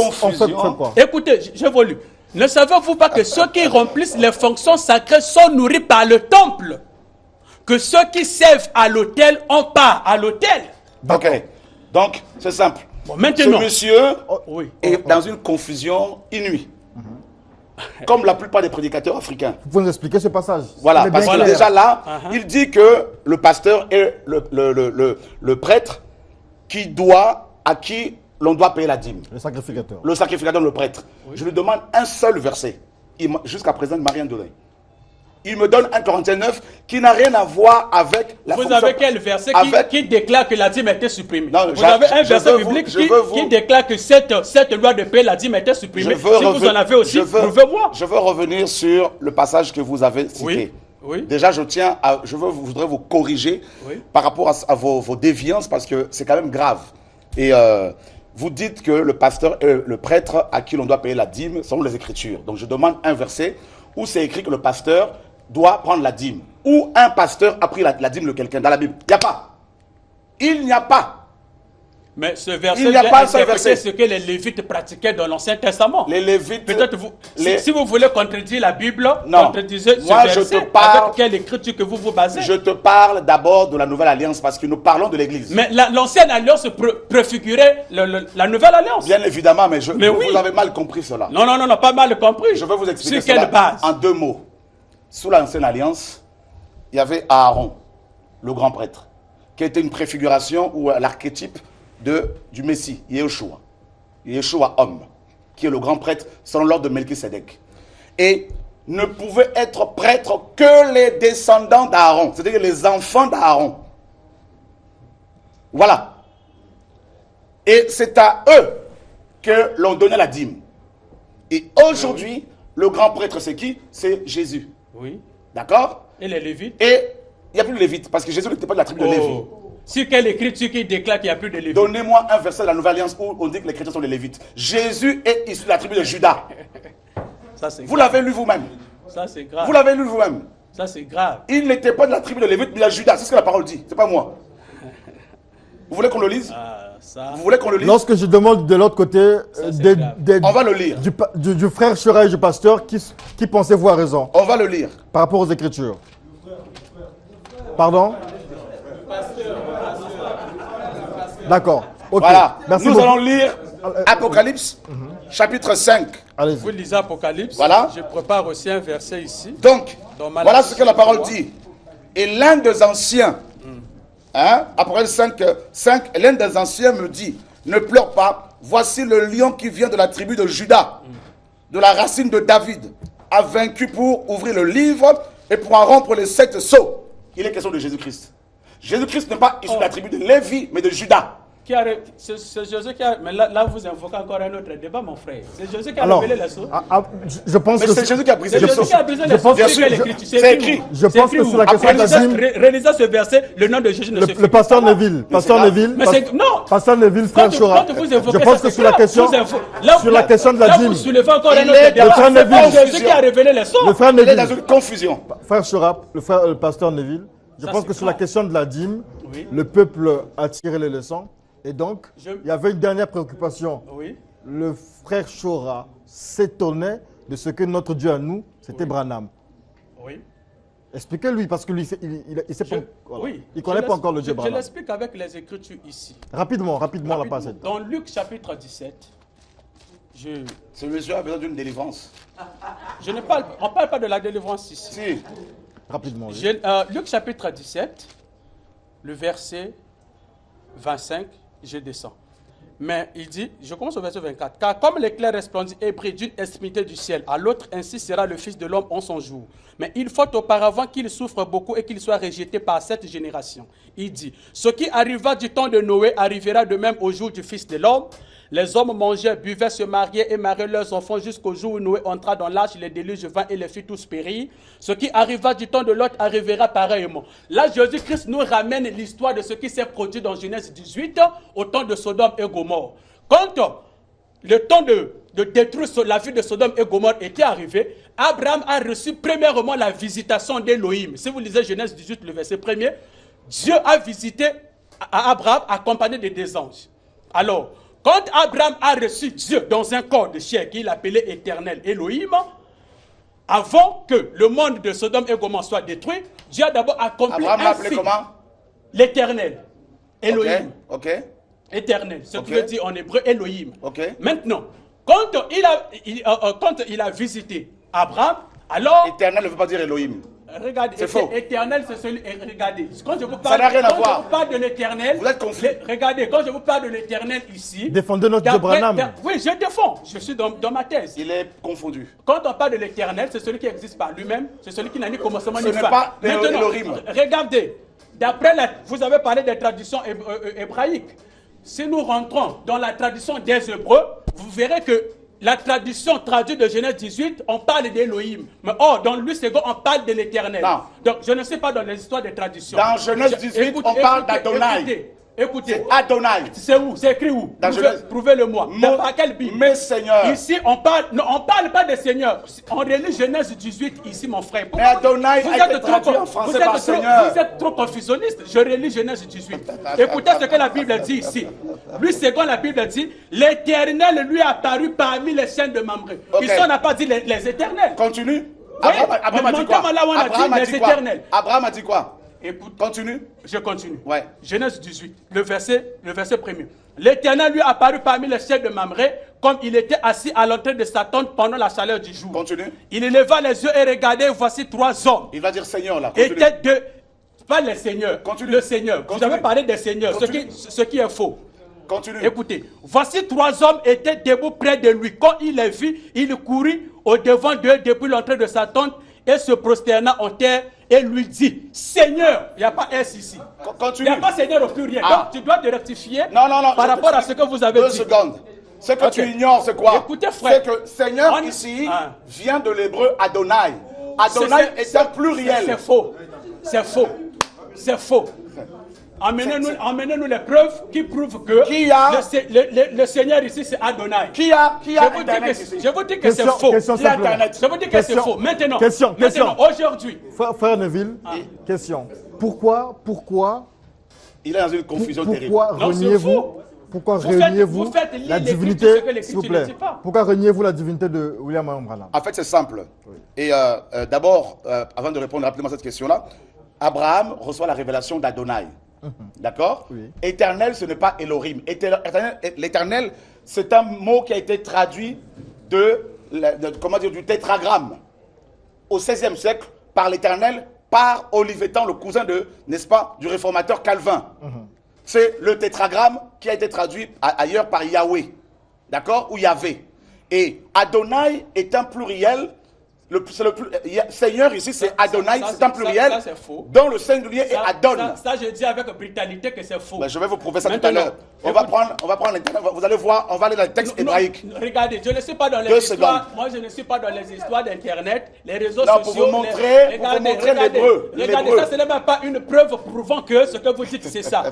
Écoutez, j'évolue. Ne savez-vous pas que ceux qui remplissent les fonctions sacrées sont nourris par le temple? Que ceux qui servent à l'autel ont part à l'autel? Ok. Donc, c'est simple. Bon, maintenant... Ce monsieur est dans une confusion inouïe. Comme la plupart des prédicateurs africains. Vous pouvez nous expliquer ce passage? Voilà, parce que déjà là, il dit que le pasteur est le prêtre à qui l'on doit payer la dîme. Le sacrificateur. Le sacrificateur, le prêtre. Oui. Je lui demande un seul verset. Jusqu'à présent, il ne m'a rien donné. Il me donne un Corinthiens 9 qui n'a rien à voir avec la fonction. Vous avez quel verset qui déclare que la dîme était supprimée? Non, vous avez un verset biblique qui déclare que cette loi de paix, la dîme était supprimée. Si vous en avez aussi, prouvez-moi. Je veux revenir sur le passage que vous avez cité. Oui. Oui. Déjà, je voudrais vous corriger par rapport à vos déviances parce que c'est quand même grave. Et vous dites que le pasteur et le prêtre à qui l'on doit payer la dîme sont les Écritures. Donc, je demande un verset où c'est écrit que le pasteur doit prendre la dîme. Ou un pasteur a pris la dîme de quelqu'un dans la Bible. Il n'y a pas. Il n'y a pas. Mais ce verset vient interpréter ce que les Lévites pratiquaient dans l'Ancien Testament. Les Lévites... Peut-être si vous voulez contredire la Bible, contredisez ce verset avec quelle écriture que vous vous basez. Je te parle d'abord de la Nouvelle Alliance parce que nous parlons de l'Église. Mais l'Ancienne Alliance préfigurait la Nouvelle Alliance. Bien évidemment, mais vous avez mal compris cela. Non, pas mal compris. Je vais vous expliquer sur quelle base? En 2 mots. Sous l'Ancienne Alliance, il y avait Aaron, le grand prêtre, qui était une préfiguration ou l'archétype du Messie, Yeshua. Yeshua homme, qui est le grand prêtre selon l'ordre de Melchisédek. Et ne pouvait être prêtre que les descendants d'Aaron, c'est-à-dire les enfants d'Aaron. Voilà. Et c'est à eux que l'on donnait la dîme. Et aujourd'hui, le grand prêtre, c'est qui? C'est Jésus. Oui. D'accord? Et les Lévites? Et il n'y a plus de Lévites, parce que Jésus n'était pas de la tribu de Lévi. Sur quelle écriture qui déclare qu'il n'y a plus de Lévites? Donnez-moi un verset de la Nouvelle Alliance où on dit que les chrétiens sont les Lévites. Jésus est issu de la tribu de Judas. Vous l'avez lu vous-même. Ça, c'est grave. Vous l'avez lu vous-même. Ça, c'est grave. Il n'était pas de la tribu de Lévite, mais de Judas. C'est ce que la parole dit. C'est pas moi. Vous voulez qu'on le lise? Vous voulez qu'on le lise? Lorsque je demande de l'autre côté, on va le lire. Du frère Chera et du pasteur, qui pensez-vous a raison? On va le lire. Par rapport aux Écritures. Pardon? D'accord. Ok. Voilà. Merci Nous beaucoup. allons lire Apocalypse, chapitre 5. Allez-y. Vous lisez Apocalypse. Voilà. Je prépare aussi un verset ici. Donc, Dans Malachie, voilà ce que la parole 3. dit. Et l'un des anciens, Apocalypse 5, l'un des anciens me dit, ne pleure pas, voici le lion qui vient de la tribu de Juda, de la racine de David, a vaincu pour ouvrir le livre et pour en rompre les 7 sceaux. Il est question de Jésus-Christ. Jésus-Christ n'est pas issu de la tribu de Lévi, mais de Juda. C'est Jésus qui a... Mais là, vous invoquez encore un autre débat, mon frère. C'est Jésus qui a Alors, révélé les sceaux. je pense Mais que c'est Jésus qui a brisé C'est les Jésus sceaux. qui a brisé les je pense- sceaux. bien C'est sûr, l'écriture. c'est écrit. Je pense que sur la question de la dîme, Réalisez ce verset, le nom de Jésus ne se le pasteur Neville, Mais c'est... Non. Pasteur Neville, frère Chora, Quand vous évoquez je pense ça, que c'est sur la grave. question, Là, sur la question de la là, dîme, vous soulevez encore un Il autre est débat. frère C'est pas Neville. Jésus qui a révélé les sceaux. le frère Il est dans Neville, une confusion. frère Chora, le pasteur Neville, je Ça, pense c'est que sur la grave. question de la dîme, Oui. le peuple a tiré les leçons et donc Je- il y avait une dernière préoccupation. Oui. Le frère Chora s'étonnait de ce que notre Dieu à nous, c'était Branham. Oui. Expliquez-lui, parce que lui, il sait pas, voilà. Oui. Il connaît pas encore le Dieu Je Branham. l'explique avec les Écritures ici. Rapidement, on l'a passé. Dans Luc chapitre 17, Ce monsieur a besoin d'une délivrance. on ne parle pas de la délivrance ici. Si. Rapidement. oui. Luc chapitre 17, le verset 25, je descends. Mais il dit, je commence au verset 24, car comme l'éclair resplendit et brille d'une extrémité du ciel à l'autre, ainsi sera le Fils de l'homme en son jour. Mais il faut auparavant qu'il souffre beaucoup et qu'il soit rejeté par cette génération. Il dit, ce qui arriva du temps de Noé arrivera de même au jour du Fils de l'homme. Les hommes mangeaient, buvaient, se mariaient et mariaient leurs enfants jusqu'au jour où Noé entra dans l'arche, les déluges vint et les fit tous périr. Ce qui arriva du temps de Lot arrivera pareillement. Là, Jésus-Christ nous ramène l'histoire de ce qui s'est produit dans Genèse 18 au temps de Sodome et Gomorrhe. Quand le temps de détruire la ville de Sodome et Gomorrhe était arrivé, Abraham a reçu premièrement la visitation d'Élohim. Si vous lisez Genèse 18, le verset 1er, Dieu a visité Abraham accompagné de des anges. Alors, quand Abraham a reçu Dieu dans un corps de chair qu'il appelait éternel Elohim, avant que le monde de Sodome et Gomorrhe soit détruit, Dieu a d'abord accompli Abraham l'a un appelé signe. comment? L'éternel Elohim. Ok. Éternel, ce Ok. qui veut dire en hébreu Elohim. Ok. Maintenant, quand il a visité Abraham, alors, Éternel ne veut pas dire Elohim. regardez, C'est faux. éternel, c'est celui, regardez, quand je vous Ça parle, n'a rien à quand voir. je vous parle de l'éternel, Vous êtes confus. regardez, quand je vous parle de l'éternel ici, Défendez notre Dieu Branham. oui, je défends, je suis dans ma thèse. Il est confondu. Quand on parle de l'éternel, c'est celui qui existe par lui-même, c'est celui qui n'a ni commencement Ce ni n'est fin. pas Maintenant, Elohim. regardez, vous avez parlé des traditions hébraïques. Si nous rentrons dans la tradition des Hébreux, vous verrez que la tradition traduite de Genèse 18, on parle d'Élohim. Mais dans Louis II, on parle de l'éternel. Non. Donc, je ne sais pas dans les histoires des traditions. Dans Genèse 18, on parle d'Adonai. Écoutez. C'est Adonai. C'est où? C'est écrit où? Dans Genèse. Prouvez-le-moi. Dans quelle Bible? Mes seigneurs. Ici, on parle pas de Seigneur. On relit Genèse 18 ici, mon frère. Mais Adonai a été traduit en français par Seigneur. Vous êtes trop confusionniste. Je relis Genèse 18. Écoutez ce que la Bible dit ici. Lui, second la Bible dit, l'Éternel lui est apparu parmi les chaînes de Mamré. Ok. Ici, on n'a pas dit les éternels. Continue. Oui, Abraham a dit quoi? montez-moi là où on a Abraham dit a les dit quoi? éternels. Abraham a dit quoi? Écoute, Continue. je continue. Ouais. Genèse 18, le verset 1er. L'Éternel lui apparut parmi les chefs de Mamré, comme il était assis à l'entrée de sa tente pendant la chaleur du jour. Continue. Il éleva les yeux et regardait, voici 3 hommes. Il va dire Seigneur là. Continue. Étaient deux, pas les seigneurs, Continue. le Seigneur. Vous Continue. avez parlé des seigneurs, Continue. ce qui est faux. Continue. Écoutez, voici 3 hommes étaient debout près de lui. Quand il les vit, il courut au devant d'eux depuis l'entrée de sa tente et se prosterna en terre et lui dit, Seigneur, il n'y a pas S ici. Il Continue. n'y a pas Seigneur au pluriel. Ah. Donc tu dois te rectifier Non, par rapport à ce que vous avez 2 dit. secondes. Ce que Ok. tu ignores, c'est quoi? Écoutez, frère. C'est que Seigneur On- ici Ah. vient de l'hébreu Adonai. Adonai est un pluriel. C'est faux. C'est faux. C'est faux. Emmenez-nous les preuves qui prouvent que Qui a- le Seigneur ici, c'est Adonai. Qui a Internet ici? Je vous dis que c'est Question- faux. question Il y a simplement. Internet. Je vous dis que c'est Question- faux. Maintenant, question. aujourd'hui, Frère Neville, question. Pourquoi Il est dans une confusion terrible. Non, c'est reniez-vous faux. Pourquoi Vous faites reniez-vous lire la l'Écriture, divinité, ce que l'Écriture s'il vous ne plaît? dit pas. Pourquoi reniez-vous la divinité de William Marion Branham? En fait, c'est simple. Et d'abord, avant de répondre rapidement à cette question-là, Abraham reçoit la révélation d'Adonai. D'accord? Oui. Éternel, ce n'est pas Elohim. L'éternel, c'est un mot qui a été traduit comment dire, du tétragramme au XVIe siècle par l'Éternel, par Olivetan, le cousin de, n'est-ce pas, du réformateur Calvin. C'est le tétragramme qui a été traduit ailleurs par Yahweh. D'accord? Ou Yahvé. Et Adonai est un pluriel. Seigneur ici, c'est Adonai, c'est un pluriel, ça, c'est faux. dont le singulier est Adon. Ça, je dis avec brutalité que c'est faux. Ben, je vais vous prouver ça tout à Maintenant, l'heure. On va prendre l'Internet, vous allez voir, on va aller dans le texte hébraïque. Regardez, je ne suis pas dans les 2 histoires. secondes. Moi, je ne suis pas dans les histoires d'Internet, les réseaux Non, pour sociaux. vous montrer, Regardez, l'hébreu. regardez, ça, ce n'est même pas une preuve prouvant que ce que vous dites, c'est ça.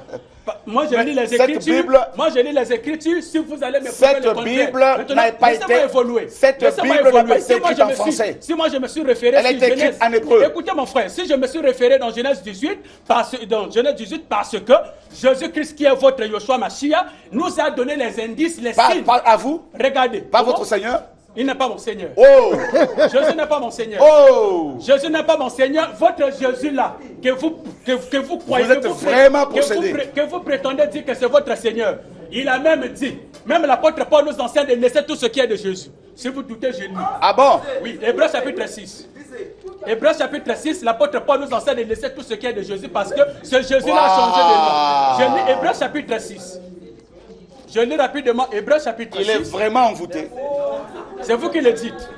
Moi, je lis les cette Écritures. Bible- Moi, je lis les Écritures. Si vous allez me prouver Cette le contraire. Bible Maintenant, n'a pas laissez-moi été- évoluer. cette Laissez-moi Bible n'a évoluer. pas été Si moi, écrite je en me suis- français. Si moi, je me suis référé Elle a sur été écrite Genèse- en hébreu. Écoutez, mon frère, si je me suis référé dans Genèse 18, dans Genèse 18, parce que Jésus-Christ, qui est votre Yoshua Mashiach, nous a donné les indices, les signes. Pas à vous, Regardez. pas Comment? votre Seigneur. Il n'est pas mon Seigneur. Oh! Jésus n'est pas mon Seigneur. Oh! Jésus n'est pas mon Seigneur. Votre Jésus là, que vous croyez, Vous êtes vraiment possédé. que vous prétendez dire que c'est votre Seigneur. Il a même dit, même l'apôtre Paul nous enseigne de laisser tout ce qui est de Jésus. Si vous doutez, je lis. Ah bon? Oui, Hébreux chapitre 6. Hébreux chapitre 6, l'apôtre Paul nous enseigne de laisser tout ce qui est de Jésus parce que ce Jésus-là a changé de nom. Je lis Hébreux chapitre 6. Je lis rapidement Hébreux chapitre 6. Il est vraiment envoûté. C'est vous qui le dites.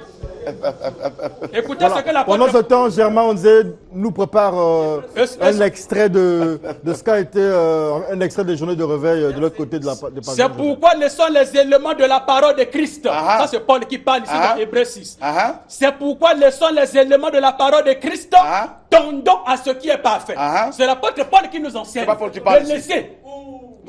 Écoutez Voilà. ce que l'apôtre Pendant ce temps, Germain Onzé nous prépare un extrait de ce qu'a été un extrait des journées de réveil de l'autre côté de la de C'est pourquoi laissons les éléments de la parole de Christ. Ah. Ça, c'est Paul qui parle ici Ah. dans Hébreux 6. Ah. C'est pourquoi laissons les éléments de la parole de Christ. Ah. Tendons à ce qui est parfait. Ah. C'est l'apôtre Paul qui nous enseigne. C'est pas Paul qui parle de ici. laisser.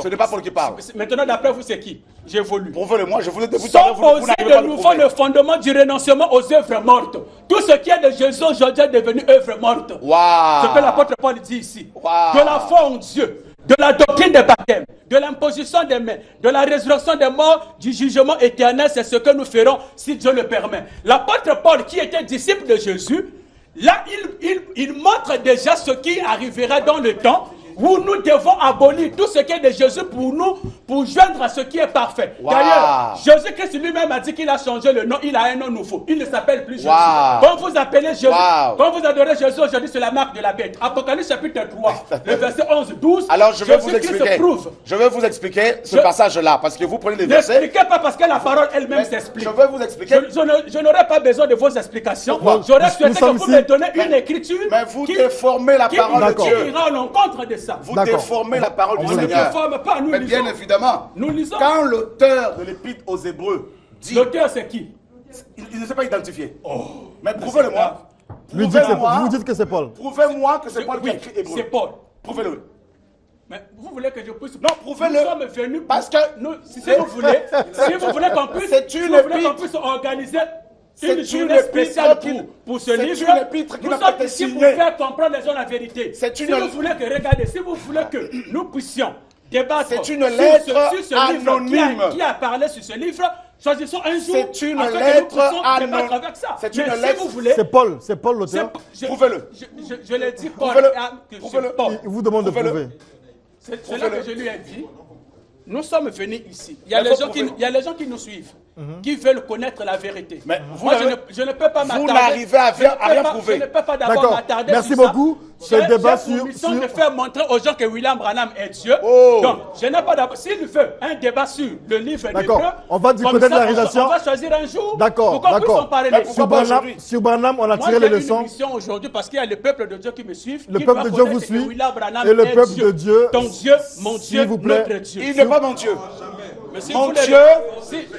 Ce n'est pas Paul qui parle. Maintenant, d'après vous, c'est qui? J'évolue. Prouvez-le-moi, je vous ai dit, Sont vous posés n'arrivez pas à de le nouveau prouver. le fondement du renoncement aux œuvres mortes. Tout ce qui est de Jésus aujourd'hui est devenu œuvre morte. Waouh! Ce que l'apôtre Paul dit ici. Wow. De la foi en Dieu, de la doctrine des baptêmes, de l'imposition des mains, de la résurrection des morts, du jugement éternel, c'est ce que nous ferons si Dieu le permet. L'apôtre Paul, qui était disciple de Jésus, là, il montre déjà ce qui arrivera dans le temps où nous devons abolir tout ce qui est de Jésus pour nous, pour joindre à ce qui est parfait. Wow. D'ailleurs, Jésus-Christ lui-même a dit qu'il a changé le nom, il a un nom nouveau. Il ne s'appelle plus Jésus. Wow. Quand vous appelez Jésus, Wow. quand vous adorez Jésus aujourd'hui, c'est la marque de la bête. Apocalypse chapitre 3, le verset 11-12. Alors je vais vous Jésus-Christ expliquer. prouve. Je vais vous expliquer ce Je- passage-là, parce que vous prenez des versets. N'expliquez pas parce que la parole elle-même s'explique. Je vais vous expliquer. Je n'aurai pas besoin de vos explications. Pourquoi? J'aurais Nous souhaité que sommes vous ici. me donniez une écriture Mais vous qui déformez la parole de D'accord. Dieu. ira à l'encontre de ça. Vous D'accord. déformez la parole du On ne Seigneur. déforme pas, nous Mais bien lisons. évidemment, Nous lisons. quand l'auteur de l'épître aux Hébreux dit, L'auteur c'est qui? il ne s'est pas identifié. Mais prouvez-le-moi. Lui dites que Prouvez-moi. vous dites que c'est Paul. Prouvez-moi que c'est Paul qui a Oui, écrit Hébreu. c'est Paul. Prouvez-le. Mais vous voulez que je puisse... Non, prouvez-le. Nous sommes venus pour- Parce que- si vous voulez, si vous voulez qu'on puisse, C'est si une vous voulez qu'on épître. puisse organiser C'est une une journée épître spéciale qui- pour ce c'est livre, une épître qui nous n'a pas sommes été ici pour signée. faire comprendre les gens la vérité. C'est Si une- vous voulez que, regardez, si vous voulez que nous puissions débattre C'est une sur lettre ce livre anonyme. qui a parlé sur ce livre, choisissons un jour C'est une afin que nous lettre puissions débattre anonyme. avec ça. C'est Mais une si lettre- vous voulez, C'est Paul l'auteur. Prouvez-le. je l'ai dit, Paul, Prouvez-le. que Prouvez-le. c'est Paul. Il vous demande de Prouvez-le. prouver. C'est là que je lui ai dit. Nous sommes venus ici. Il y a, Mais les faut gens qui, prouver. il y a les gens qui nous suivent, qui veulent connaître la vérité. Mais vous Moi, n'avez- je ne peux pas vous m'attarder. n'arrivez à je ne rien peux pas- prouver. Je ne peux pas d'abord D'accord. m'attarder Merci sur ça. beaucoup. Ce J'ai débat pour sur- mission sur- de faire montrer aux gens que William Branham est Dieu. Oh. Donc, je n'ai pas d'abord. S'il veut un débat sur le livre D'accord. d'Hébreux, On va du comme côté de ça, la réalisation. On va choisir un jour D'accord, pour qu'on puisse d'accord. en parler. Mais Sur pourquoi pas Branham, aujourd'hui? sur Branham, on a Moi, tiré j'ai les une leçons. mission aujourd'hui parce qu'il y a le peuple de Dieu qui me suit. Le qui peuple doit de Dieu vous connaître que suit. William Branham Et le est peuple de Dieu, Ton Dieu, mon s'il Dieu, vous plaît. notre Dieu. Il n'est pas mon Dieu. Mais si Mon vous le- Dieu,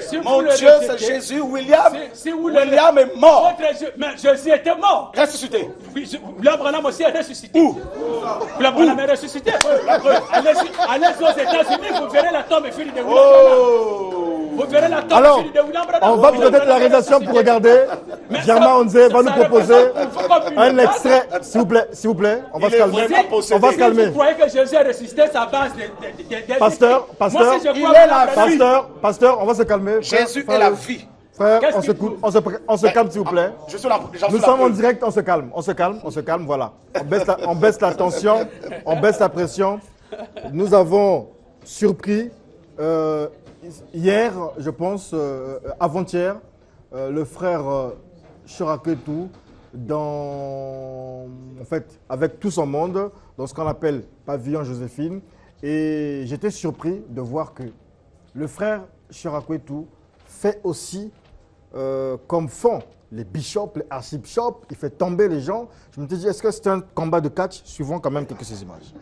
si mon vous le Dieu, c'est rejetez, Jésus. William, si vous le- William est mort. Votre Dieu, mais Jésus était mort. Ressuscité. Oui, William Branham aussi est ressuscité. Où? William Branham est ressuscité. Allez aux États-Unis, vous verrez la tombe finie de William Branham. Oh. Vous verrez la tombe Alors, finie de William Branham. on va du William côté de la Branham est réalisation pour ressuscité. regarder. Mais Germain ça- Onzé va ça nous proposer représente une un base. extrait. S'il vous plaît, s'il vous plaît. On va Il se est calmer. vraiment possédé. On va se Si calmer. vous croyez que Jésus est ressuscité, sa base des Pasteur, Moi, si je il crois est William la Branham- Pasteur, on va se calmer. Jésus Frère, est la vie. Frère, Qu'est-ce on se, qu'il faut? on se calme s'il vous plaît. Je suis là. j'en Nous suis sommes la en preuve. direct, on se calme, voilà. On baisse la tension, on baisse la pression. Nous avons surpris hier, je pense, avant-hier, le frère Chiraketou en fait, avec tout son monde, dans ce qu'on appelle Pavillon Joséphine. Et j'étais surpris de voir que le frère Chiraketou fait aussi comme font les bishops, les archbishops, il fait tomber les gens. Je me suis dit, est-ce que c'est un combat de catch? Suivons quand même quelques ces images.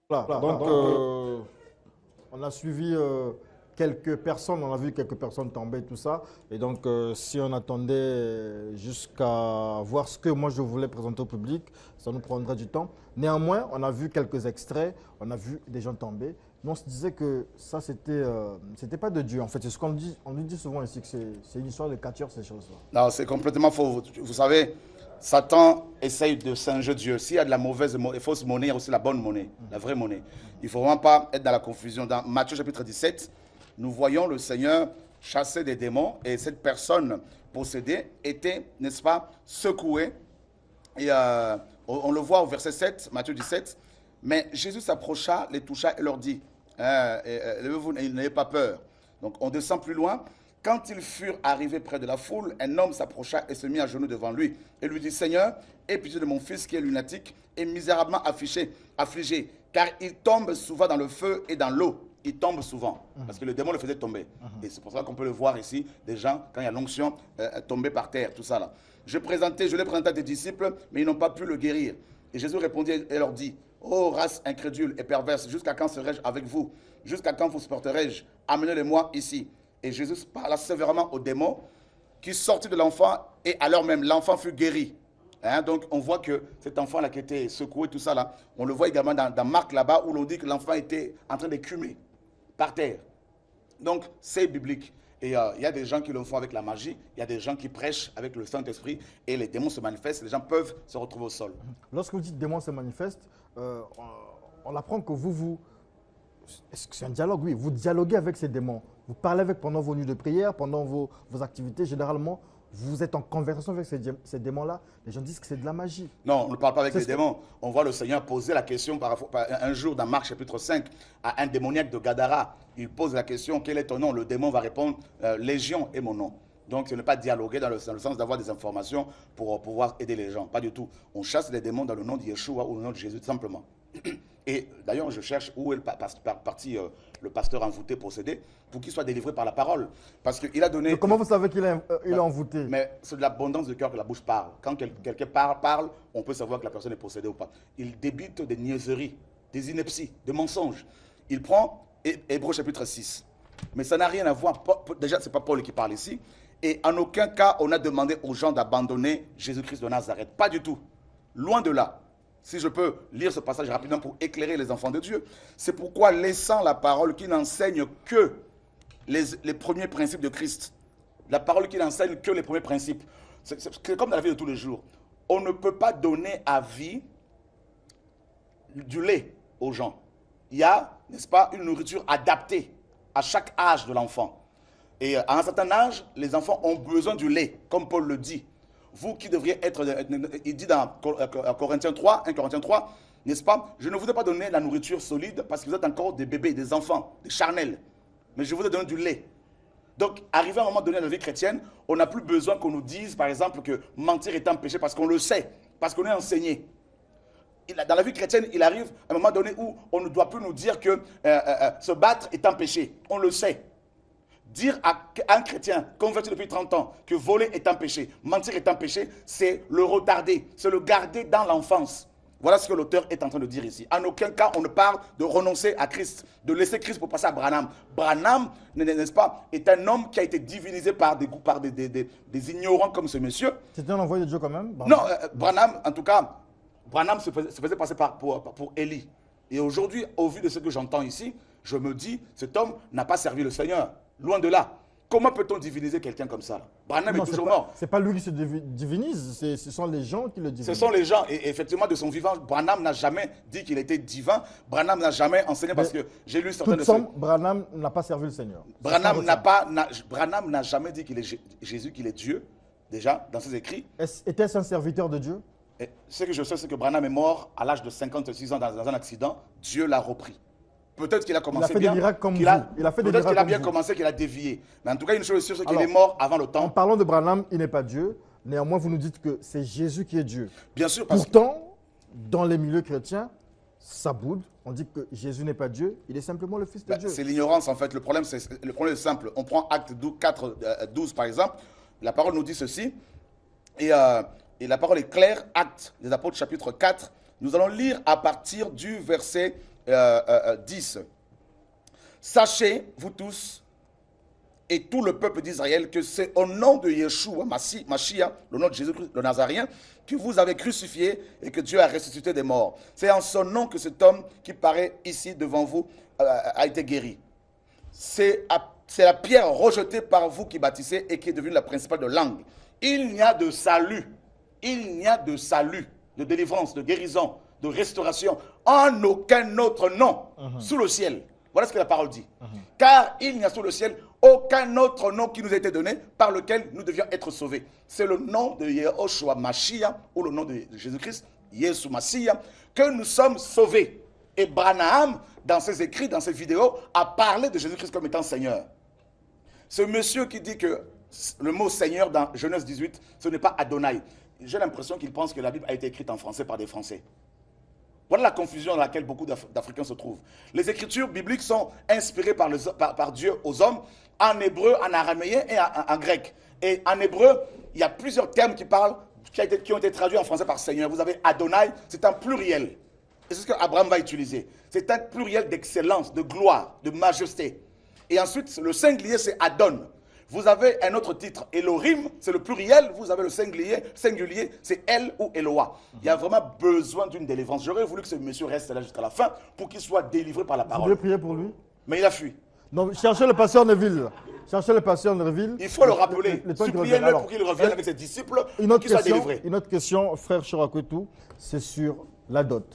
Voilà, donc on a suivi quelques personnes, on a vu quelques personnes tomber, tout ça. Et donc si on attendait jusqu'à voir ce que moi je voulais présenter au public, ça nous prendrait du temps. Néanmoins, on a vu quelques extraits, on a vu des gens tomber. Mais on se disait que ça, c'était pas de Dieu. En fait, c'est ce qu'on dit. On nous dit souvent ici que c'est une histoire de catcheur, ces choses-là. Non, c'est complètement faux. Vous savez, Satan essaye de singer Dieu. S'il y a de la mauvaise et fausse monnaie, il y a aussi la bonne monnaie, la vraie monnaie. Il ne faut vraiment pas être dans la confusion. Dans Matthieu chapitre 17, nous voyons le Seigneur chasser des démons et cette personne possédée était, n'est-ce pas, secouée. Et on le voit au verset 7, Matthieu 17. Mais Jésus s'approcha, les toucha et leur dit, levez-vous, n'ayez pas peur. Donc on descend plus loin. Quand ils furent arrivés près de la foule, un homme s'approcha et se mit à genoux devant lui et lui dit, Seigneur, aie pitié de mon fils qui est lunatique et misérablement affligé, car il tombe souvent dans le feu et dans l'eau. Il tombe souvent, parce que le démon le faisait tomber. Et c'est pour ça qu'on peut le voir ici, des gens, quand il y a l'onction, tomber par terre, tout ça là. Je l'ai présenté à des disciples, mais ils n'ont pas pu le guérir. Et Jésus répondit et leur dit, ô race incrédule et perverse, jusqu'à quand serai-je avec vous? Jusqu'à quand vous supporterai-je? Amenez-les-moi ici. Et Jésus parla sévèrement au démon qui sortit de l'enfant et alors même l'enfant fut guéri. Donc on voit que cet enfant-là qui était secoué, tout ça là, on le voit également dans Marc là-bas où l'on dit que l'enfant était en train d'écumer par terre. Donc c'est biblique. Et il y a des gens qui le font avec la magie, il y a des gens qui prêchent avec le Saint-Esprit et les démons se manifestent, les gens peuvent se retrouver au sol. Lorsque vous dites démons se manifestent, on apprend que c'est un dialogue, oui, vous dialoguez avec ces démons. Vous parlez avec pendant vos nuits de prière, pendant vos activités. Généralement, vous êtes en conversation avec ces démons-là. Les gens disent que c'est de la magie. Non, on ne parle pas avec les démons. On voit le Seigneur poser la question un jour dans Marc chapitre 5 à un démoniaque de Gadara. Il pose la question, quel est ton nom? Le démon va répondre, Légion est mon nom. Donc ce n'est pas dialoguer dans le sens d'avoir des informations pour pouvoir aider les gens. Pas du tout. On chasse les démons dans le nom de Yeshua ou le nom de Jésus, tout simplement. Et d'ailleurs, je cherche où est parti le pasteur envoûté possédé pour qu'il soit délivré par la parole. Parce qu'il a donné... Mais comment vous savez qu'il est envoûté? Mais c'est de l'abondance de cœur que la bouche parle. Quand quelqu'un parle, on peut savoir que la personne est possédée ou pas. Il débite des niaiseries, des inepties, des mensonges. Il prend Hébreux chapitre 6. Mais ça n'a rien à voir. Déjà, ce n'est pas Paul qui parle ici. Et en aucun cas, on a demandé aux gens d'abandonner Jésus-Christ de Nazareth. Pas du tout. Loin de là. Si je peux lire ce passage rapidement pour éclairer les enfants de Dieu. C'est pourquoi, laissant la parole qui n'enseigne que les premiers principes de Christ, la parole qui n'enseigne que les premiers principes, c'est comme dans la vie de tous les jours. On ne peut pas donner à vie du lait aux gens. Il y a, n'est-ce pas, une nourriture adaptée à chaque âge de l'enfant. Et à un certain âge, les enfants ont besoin du lait, comme Paul le dit. Vous qui devriez être, il dit dans 1 Corinthiens 3, n'est-ce pas? Je ne vous ai pas donné la nourriture solide parce que vous êtes encore des bébés, des enfants, des charnels. Mais je vous ai donné du lait. Donc, arrivé à un moment donné dans la vie chrétienne, on n'a plus besoin qu'on nous dise, par exemple, que mentir est un péché parce qu'on le sait, parce qu'on est enseigné. Dans la vie chrétienne, il arrive à un moment donné où on ne doit plus nous dire que se battre est un péché. On le sait. Dire à un chrétien converti depuis 30 ans que voler est un péché, mentir est un péché, c'est le retarder, c'est le garder dans l'enfance. Voilà ce que l'auteur est en train de dire ici. En aucun cas, on ne parle de renoncer à Christ, de laisser Christ pour passer à Branham. Branham, n'est-ce pas, est un homme qui a été divinisé par des ignorants comme ce monsieur. C'était un envoyé de Dieu quand même? Non, Branham, en tout cas, Branham se faisait passer pour Élie. Et aujourd'hui, au vu de ce que j'entends ici, je me dis, cet homme n'a pas servi le Seigneur. Loin de là. Comment peut-on diviniser quelqu'un comme ça? Branham est toujours mort. Ce n'est pas lui qui se divinise, ce sont les gens qui le divinisent. Ce sont les gens. Et effectivement, de son vivant, Branham n'a jamais dit qu'il était divin. Branham n'a jamais enseigné parce que j'ai lu certaines de Branham n'a pas servi le Seigneur. Branham n'a jamais dit qu'il est Jésus, qu'il est Dieu, déjà, dans ses écrits. Était-ce un serviteur de Dieu? Et ce que je sais, c'est que Branham est mort à l'âge de 56 ans dans un accident. Dieu l'a repris. Peut-être qu'il a commencé bien. Il a fait des miracles comme vous. Peut-être qu'il a bien commencé, qu'il a dévié. Mais en tout cas, une chose est sûre, c'est qu'il est mort avant le temps. En parlant de Branham, il n'est pas Dieu. Néanmoins, vous nous dites que c'est Jésus qui est Dieu. Bien sûr. Pourtant, dans les milieux chrétiens, ça boude. On dit que Jésus n'est pas Dieu. Il est simplement le Fils de Dieu. C'est l'ignorance, en fait. Le problème est simple. On prend Acte 4, 12, par exemple. La parole nous dit ceci. Et la parole est claire. Acte des Apôtres, chapitre 4. Nous allons lire à partir du verset 10. Sachez, vous tous, et tout le peuple d'Israël, que c'est au nom de Yeshua, Mashiach, le nom de Jésus-Christ, le Nazaréen, que vous avez crucifié et que Dieu a ressuscité des morts. C'est en son nom que cet homme qui paraît ici devant vous a été guéri. C'est la pierre rejetée par vous qui bâtissez et qui est devenue la principale de langue. Il n'y a de salut, de délivrance, de guérison, de restauration, en aucun autre nom sous le ciel. Voilà ce que la parole dit. Car il n'y a sous le ciel aucun autre nom qui nous a été donné par lequel nous devions être sauvés. C'est le nom de Yehoshua Mashiach ou le nom de Jésus-Christ, Yeshua Mashiach, que nous sommes sauvés. Et Branham, dans ses écrits, dans ses vidéos, a parlé de Jésus-Christ comme étant Seigneur. Ce monsieur qui dit que le mot Seigneur dans Genèse 18, ce n'est pas Adonai. J'ai l'impression qu'il pense que la Bible a été écrite en français par des Français. Voilà la confusion dans laquelle beaucoup d'Africains se trouvent. Les écritures bibliques sont inspirées par Dieu aux hommes en hébreu, en araméen et en grec. Et en hébreu, il y a plusieurs termes qui ont été traduits en français par Seigneur. Vous avez Adonai, c'est un pluriel. Et c'est ce qu'Abraham va utiliser. C'est un pluriel d'excellence, de gloire, de majesté. Et ensuite, le singulier, c'est Adon. Vous avez un autre titre, Elohim, c'est le pluriel. Vous avez le singulier, c'est El ou Eloah. Il y a vraiment besoin d'une délivrance. J'aurais voulu que ce monsieur reste là jusqu'à la fin pour qu'il soit délivré par la parole. Vous voulez prier pour lui? Mais il a fui. Non, cherchez le pasteur Neville. Cherchez le pasteur Neville. Il faut le rappeler. Suppliez-le pour qu'il revienne avec ses disciples, pour qu'il soit délivré. Une autre question, frère Chorakwetou, c'est sur la dot.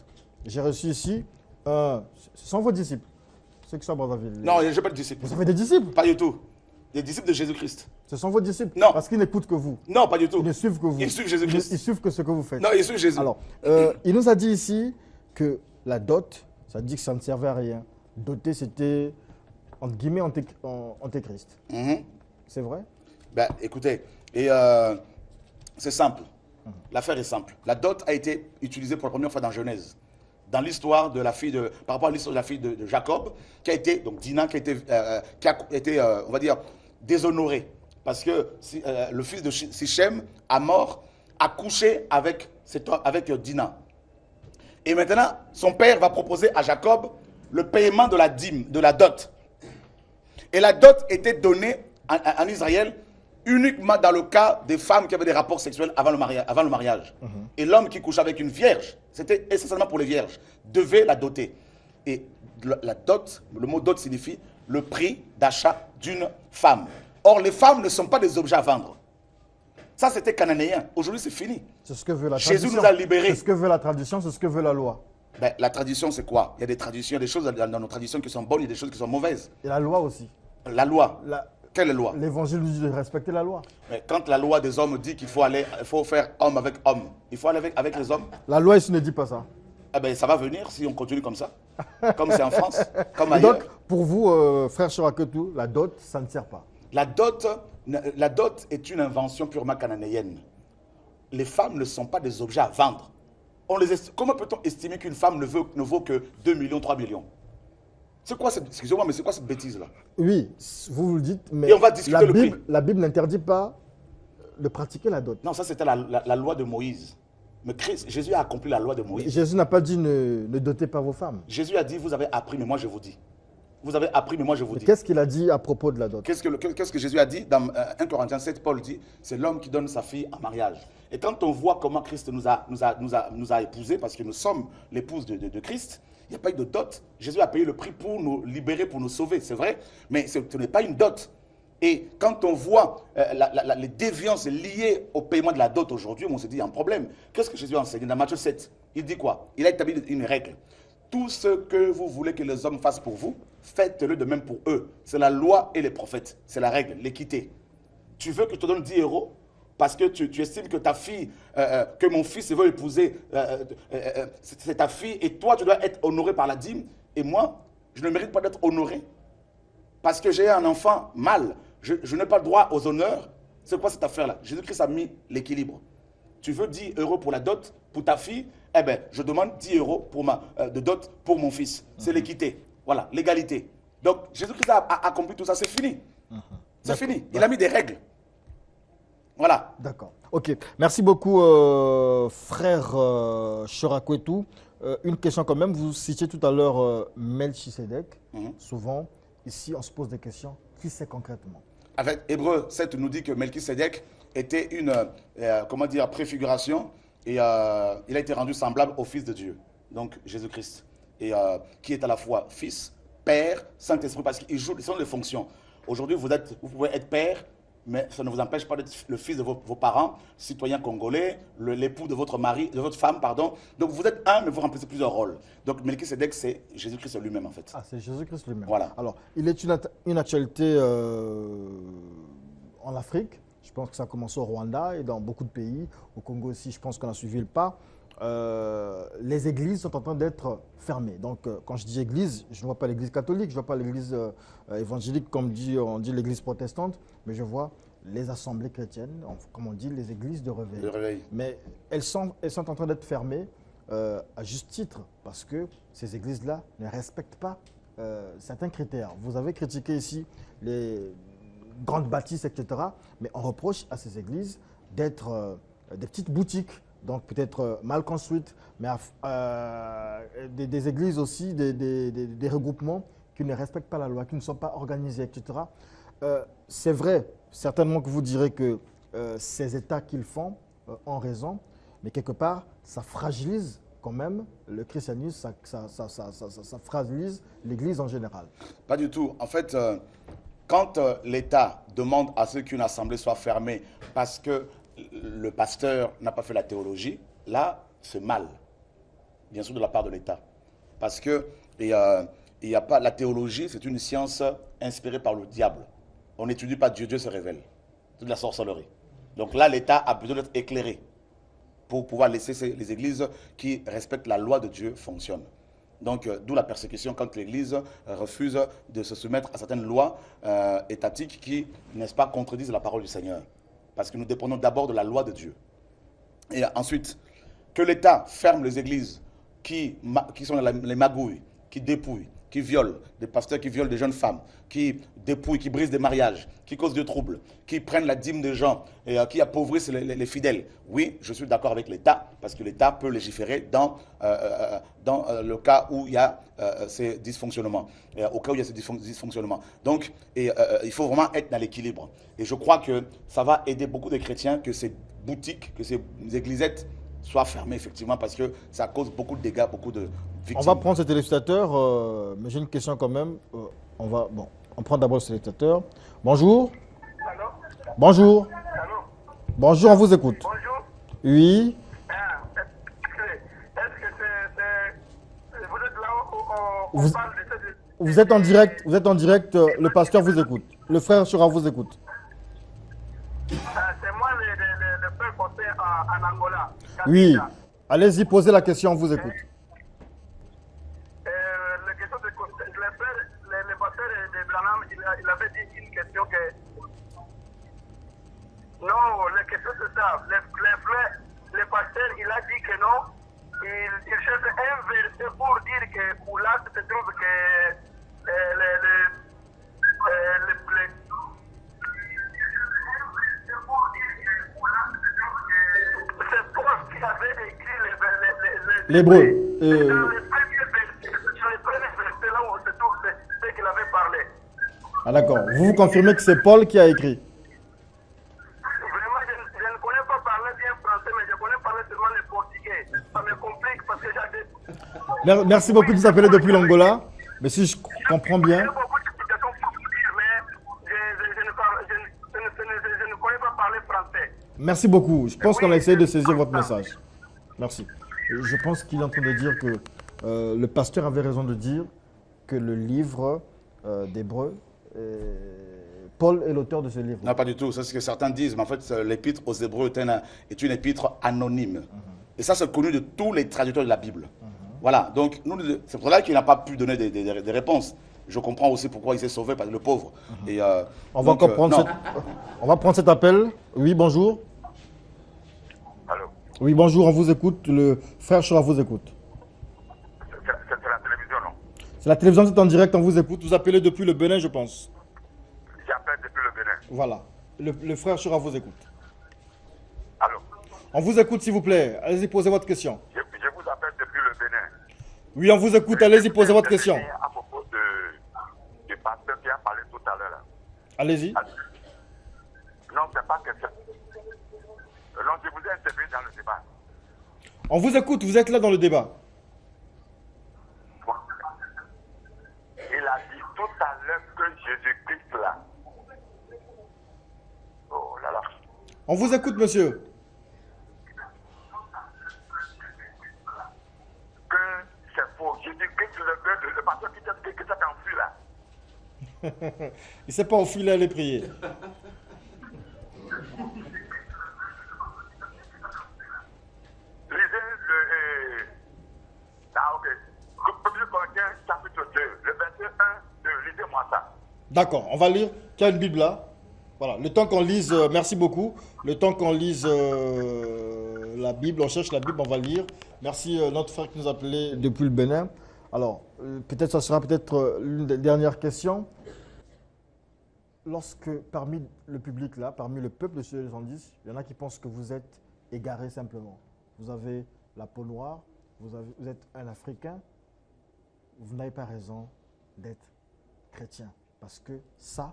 J'ai reçu ici, ce sont vos disciples, ceux qui sont à Brazzaville. Non, je n'ai pas de disciples. Vous avez des disciples? Pas du tout. Des disciples de Jésus-Christ. Ce sont vos disciples? Non. Parce qu'ils n'écoutent que vous. Non, pas du tout. Ils ne suivent que vous. Ils suivent Jésus-Christ. Ils suivent que ce que vous faites. Non, ils suivent Jésus. Alors, il nous a dit ici que la dot, ça dit que ça ne servait à rien. Doter, c'était, entre guillemets, antéchrist. C'est vrai? Ben, écoutez, c'est simple. L'affaire est simple. La dot a été utilisée pour la première fois dans Genèse. dans l'histoire de la fille de, par rapport à l'histoire de la fille de Jacob, qui a été, donc Dina, qui a été on va dire, déshonorée. Parce que le fils de Sichem, Hamor, a couché avec Dina. Et maintenant, son père va proposer à Jacob le paiement de la dîme, de la dot. Et la dot était donnée en Israël uniquement dans le cas des femmes qui avaient des rapports sexuels avant le mariage. Et l'homme qui couchait avec une vierge, c'était essentiellement pour les vierges, devait la doter. Et la dot, le mot dot signifie le prix d'achat d'une femme. Or, les femmes ne sont pas des objets à vendre. Ça, c'était cananéen. Aujourd'hui, c'est fini. C'est ce que veut la tradition. Jésus nous a libérés. C'est ce que veut la tradition, c'est ce que veut la loi. Ben, la tradition, c'est quoi? Il y a des traditions, il y a des choses dans nos traditions qui sont bonnes, il y a des choses qui sont mauvaises. Et la loi aussi. La loi. Quelle loi? L'évangile nous dit de respecter la loi. Mais quand la loi des hommes dit qu'il faut faire homme avec homme, il faut aller avec les hommes. La loi ici ne dit pas ça. Eh ben, ça va venir si on continue comme ça. Comme c'est en France, comme ailleurs. Donc, pour vous, frère Choraketou, la dot, ça ne sert pas. La dot est une invention purement cananéenne. Les femmes ne sont pas des objets à vendre. Comment peut-on estimer qu'une femme ne vaut que 2 millions, 3 millions? C'est quoi cette, excusez-moi, mais c'est quoi cette bêtise-là? Oui, vous le dites, mais et on va discuter le prix. La Bible n'interdit pas de pratiquer la dot. Non, ça c'était la loi de Moïse. Mais Jésus a accompli la loi de Moïse. Jésus n'a pas dit ne dotez pas vos femmes. Jésus a dit, vous avez appris, mais moi je vous dis. Vous avez appris, mais moi je vous dis. Qu'est-ce qu'il a dit à propos de la dot? Qu'est-ce que Jésus a dit dans 1 Corinthiens 7, Paul dit, c'est l'homme qui donne sa fille en mariage. Et quand on voit comment Christ nous a épousés, parce que nous sommes l'épouse de Christ, il n'y a pas eu de dot. Jésus a payé le prix pour nous libérer, pour nous sauver, c'est vrai, mais ce n'est pas une dot. Et quand on voit les déviances liées au paiement de la dot aujourd'hui, on se dit, il y a un problème. Qu'est-ce que Jésus a enseigné dans Matthieu 7? Il dit quoi? Il a établi une règle. Tout ce que vous voulez que les hommes fassent pour vous, faites-le de même pour eux. C'est la loi et les prophètes. C'est la règle, l'équité. Tu veux que je te donne 10 euros parce que tu estimes que ta fille, que mon fils veut épouser, c'est ta fille et toi, tu dois être honoré par la dîme. Et moi, je ne mérite pas d'être honoré parce que j'ai un enfant mâle. Je n'ai pas le droit aux honneurs. C'est quoi cette affaire-là? Jésus-Christ a mis l'équilibre. Tu veux 10 euros pour la dot, pour ta fille? Eh bien, je demande 10 euros de dot pour mon fils. C'est l'équité. Voilà, l'égalité. Donc, Jésus-Christ a accompli tout ça. C'est fini. C'est fini. Il a mis des règles. Voilà. D'accord. Ok. Merci beaucoup, frère Choraketou. Une question quand même. Vous citiez tout à l'heure Melchisedec. Souvent, ici, on se pose des questions. Qui c'est concrètement? Avec Hébreu 7 nous dit que Melchisedec était une préfiguration et il a été rendu semblable au Fils de Dieu, donc Jésus-Christ, et qui est à la fois Fils, Père, Saint-Esprit, parce qu'ils jouent, ce sont des fonctions. Aujourd'hui, vous pouvez être Père, mais ça ne vous empêche pas d'être le fils de vos parents, citoyen congolais, l'époux de votre mari, de votre femme, pardon. Donc vous êtes un, mais vous remplissez plusieurs rôles. Donc Melchisedec, c'est Jésus-Christ lui-même en fait. Ah, c'est Jésus-Christ lui-même. Voilà. Alors, il est une actualité en Afrique. Je pense que ça a commencé au Rwanda et dans beaucoup de pays. Au Congo aussi, je pense qu'on a suivi le pas. Les églises sont en train d'être fermées. Donc, quand je dis église, je ne vois pas l'église catholique, je ne vois pas l'église évangélique comme on dit l'église protestante, mais je vois les assemblées chrétiennes, comme on dit, les églises de réveil. De réveil. Mais elles sont en train d'être fermées à juste titre, parce que ces églises-là ne respectent pas certains critères. Vous avez critiqué ici les grandes bâtisses, etc. Mais on reproche à ces églises d'être des petites boutiques, donc peut-être mal construites, mais des églises aussi, des regroupements qui ne respectent pas la loi, qui ne sont pas organisés, etc. C'est vrai, certainement que vous direz que ces états qu'ils font ont raison, mais quelque part, ça fragilise quand même le christianisme, ça fragilise l'Église en général. Pas du tout. En fait, quand l'État demande à ce qu'une assemblée soit fermée parce que le pasteur n'a pas fait la théologie, là, c'est mal, bien sûr, de la part de l'État. Parce que il y a pas, la théologie, c'est une science inspirée par le diable. On n'étudie pas Dieu, Dieu se révèle. C'est de la sorcellerie. Donc là, l'État a besoin d'être éclairé pour pouvoir laisser les églises qui respectent la loi de Dieu fonctionnent. Donc, d'où la persécution quand l'Église refuse de se soumettre à certaines lois étatiques qui, n'est-ce pas, contredisent la parole du Seigneur. Parce que nous dépendons d'abord de la loi de Dieu. Et ensuite, que l'État ferme les églises qui sont les magouilles, qui dépouillent, qui violent, des pasteurs qui violent des jeunes femmes, qui dépouillent, qui brisent des mariages, qui causent des troubles, qui prennent la dîme des gens et qui appauvrissent les fidèles. Oui, je suis d'accord avec l'État, parce que l'État peut légiférer dans le cas où il y a ces dysfonctionnements, au cas où il y a ces dysfonctionnements. Donc, il faut vraiment être dans l'équilibre. Et je crois que ça va aider beaucoup de chrétiens que ces boutiques, que ces églisettes soient fermées, effectivement, parce que ça cause beaucoup de dégâts, beaucoup de victimes. On va prendre ce téléspectateur, mais j'ai une question quand même. On prend d'abord le téléspectateur. Bonjour. Allô? Bonjour. Allô? Bonjour, on vous écoute. Bonjour. Oui. Est-ce que c'est... Vous êtes là où on parle de cette... Vous êtes en direct, le pasteur vous écoute. Le frère Chora vous écoute. C'est moi le père porté en Angola. Oui. Allez-y, posez la question, on vous écoute. La question de le pasteur de Branham, il avait dit une question que... Non, la question c'est ça. Le pasteur, il a dit que non. Il cherche un verset pour dire que où là se trouve que c'est Paul qui avait écrit L'hébreu. dans les premiers versets là où on se trouve, c'est ce qu'il avait parlé. Ah d'accord. Vous confirmez que c'est Paul qui a écrit. Vraiment, je ne connais pas parler bien français, mais je connais parler seulement le portugais. Ça me complique parce que j'ai... Merci beaucoup de nous appeler depuis l'Angola. Mais si je comprends bien. J'ai beaucoup d'explications pour vous dire, mais je ne connais pas parler français. Merci beaucoup. Je pense qu'on a essayé de saisir votre message. Merci. Je pense qu'il est en train de dire que le pasteur avait raison de dire que le livre d'Hébreu, Paul est l'auteur de ce livre. Non, pas du tout. C'est ce que certains disent. Mais en fait, l'épître aux Hébreux est une épître anonyme. Et ça, c'est connu de tous les traducteurs de la Bible. Voilà. Donc, c'est pour cela qu'il n'a pas pu donner des réponses. Je comprends aussi pourquoi il s'est sauvé, parce que le pauvre. Et, on va prendre cet appel. Oui, bonjour. Allô? Oui, bonjour, on vous écoute. Le frère Chora vous écoute. C'est la télévision, non? C'est la télévision, c'est en direct, on vous écoute. Vous appelez depuis le Bénin, je pense. J'appelle depuis le Bénin. Voilà. Le frère Chora vous écoute. Allô? On vous écoute, s'il vous plaît. Allez-y, posez votre question. Je vous appelle depuis le Bénin. Oui, on vous écoute. Allez-y, posez votre question. À propos du pasteur qui a parlé tout à l'heure. Allez-y. Non, c'est pas que ça. Non, je vous ai interviewé dans le débat. On vous écoute, vous êtes là dans le débat. Il a dit tout à l'heure que Jésus-Christ là. Oh là là. On vous écoute, monsieur. Que c'est faux. Jésus-Christ, le pasteur qui s'est enfui là. Il ne s'est pas enfilé à aller prier. Lisez Premier Corinthiens, chapitre 2, le verset 1, lisez-moi ça. D'accord, on va lire. Tu as une Bible là. Voilà, le temps qu'on lise, merci beaucoup. Le temps qu'on lise la Bible, on cherche la Bible, on va lire. Merci notre frère qui nous a appelé depuis le Bénin. Alors, peut-être ça sera l'une des dernières questions. Lorsque parmi le public là, parmi le peuple de Studio 210, il y en a qui pensent que vous êtes égaré simplement. Vous avez la peau noire, vous êtes un Africain, vous n'avez pas raison d'être chrétien. Parce que ça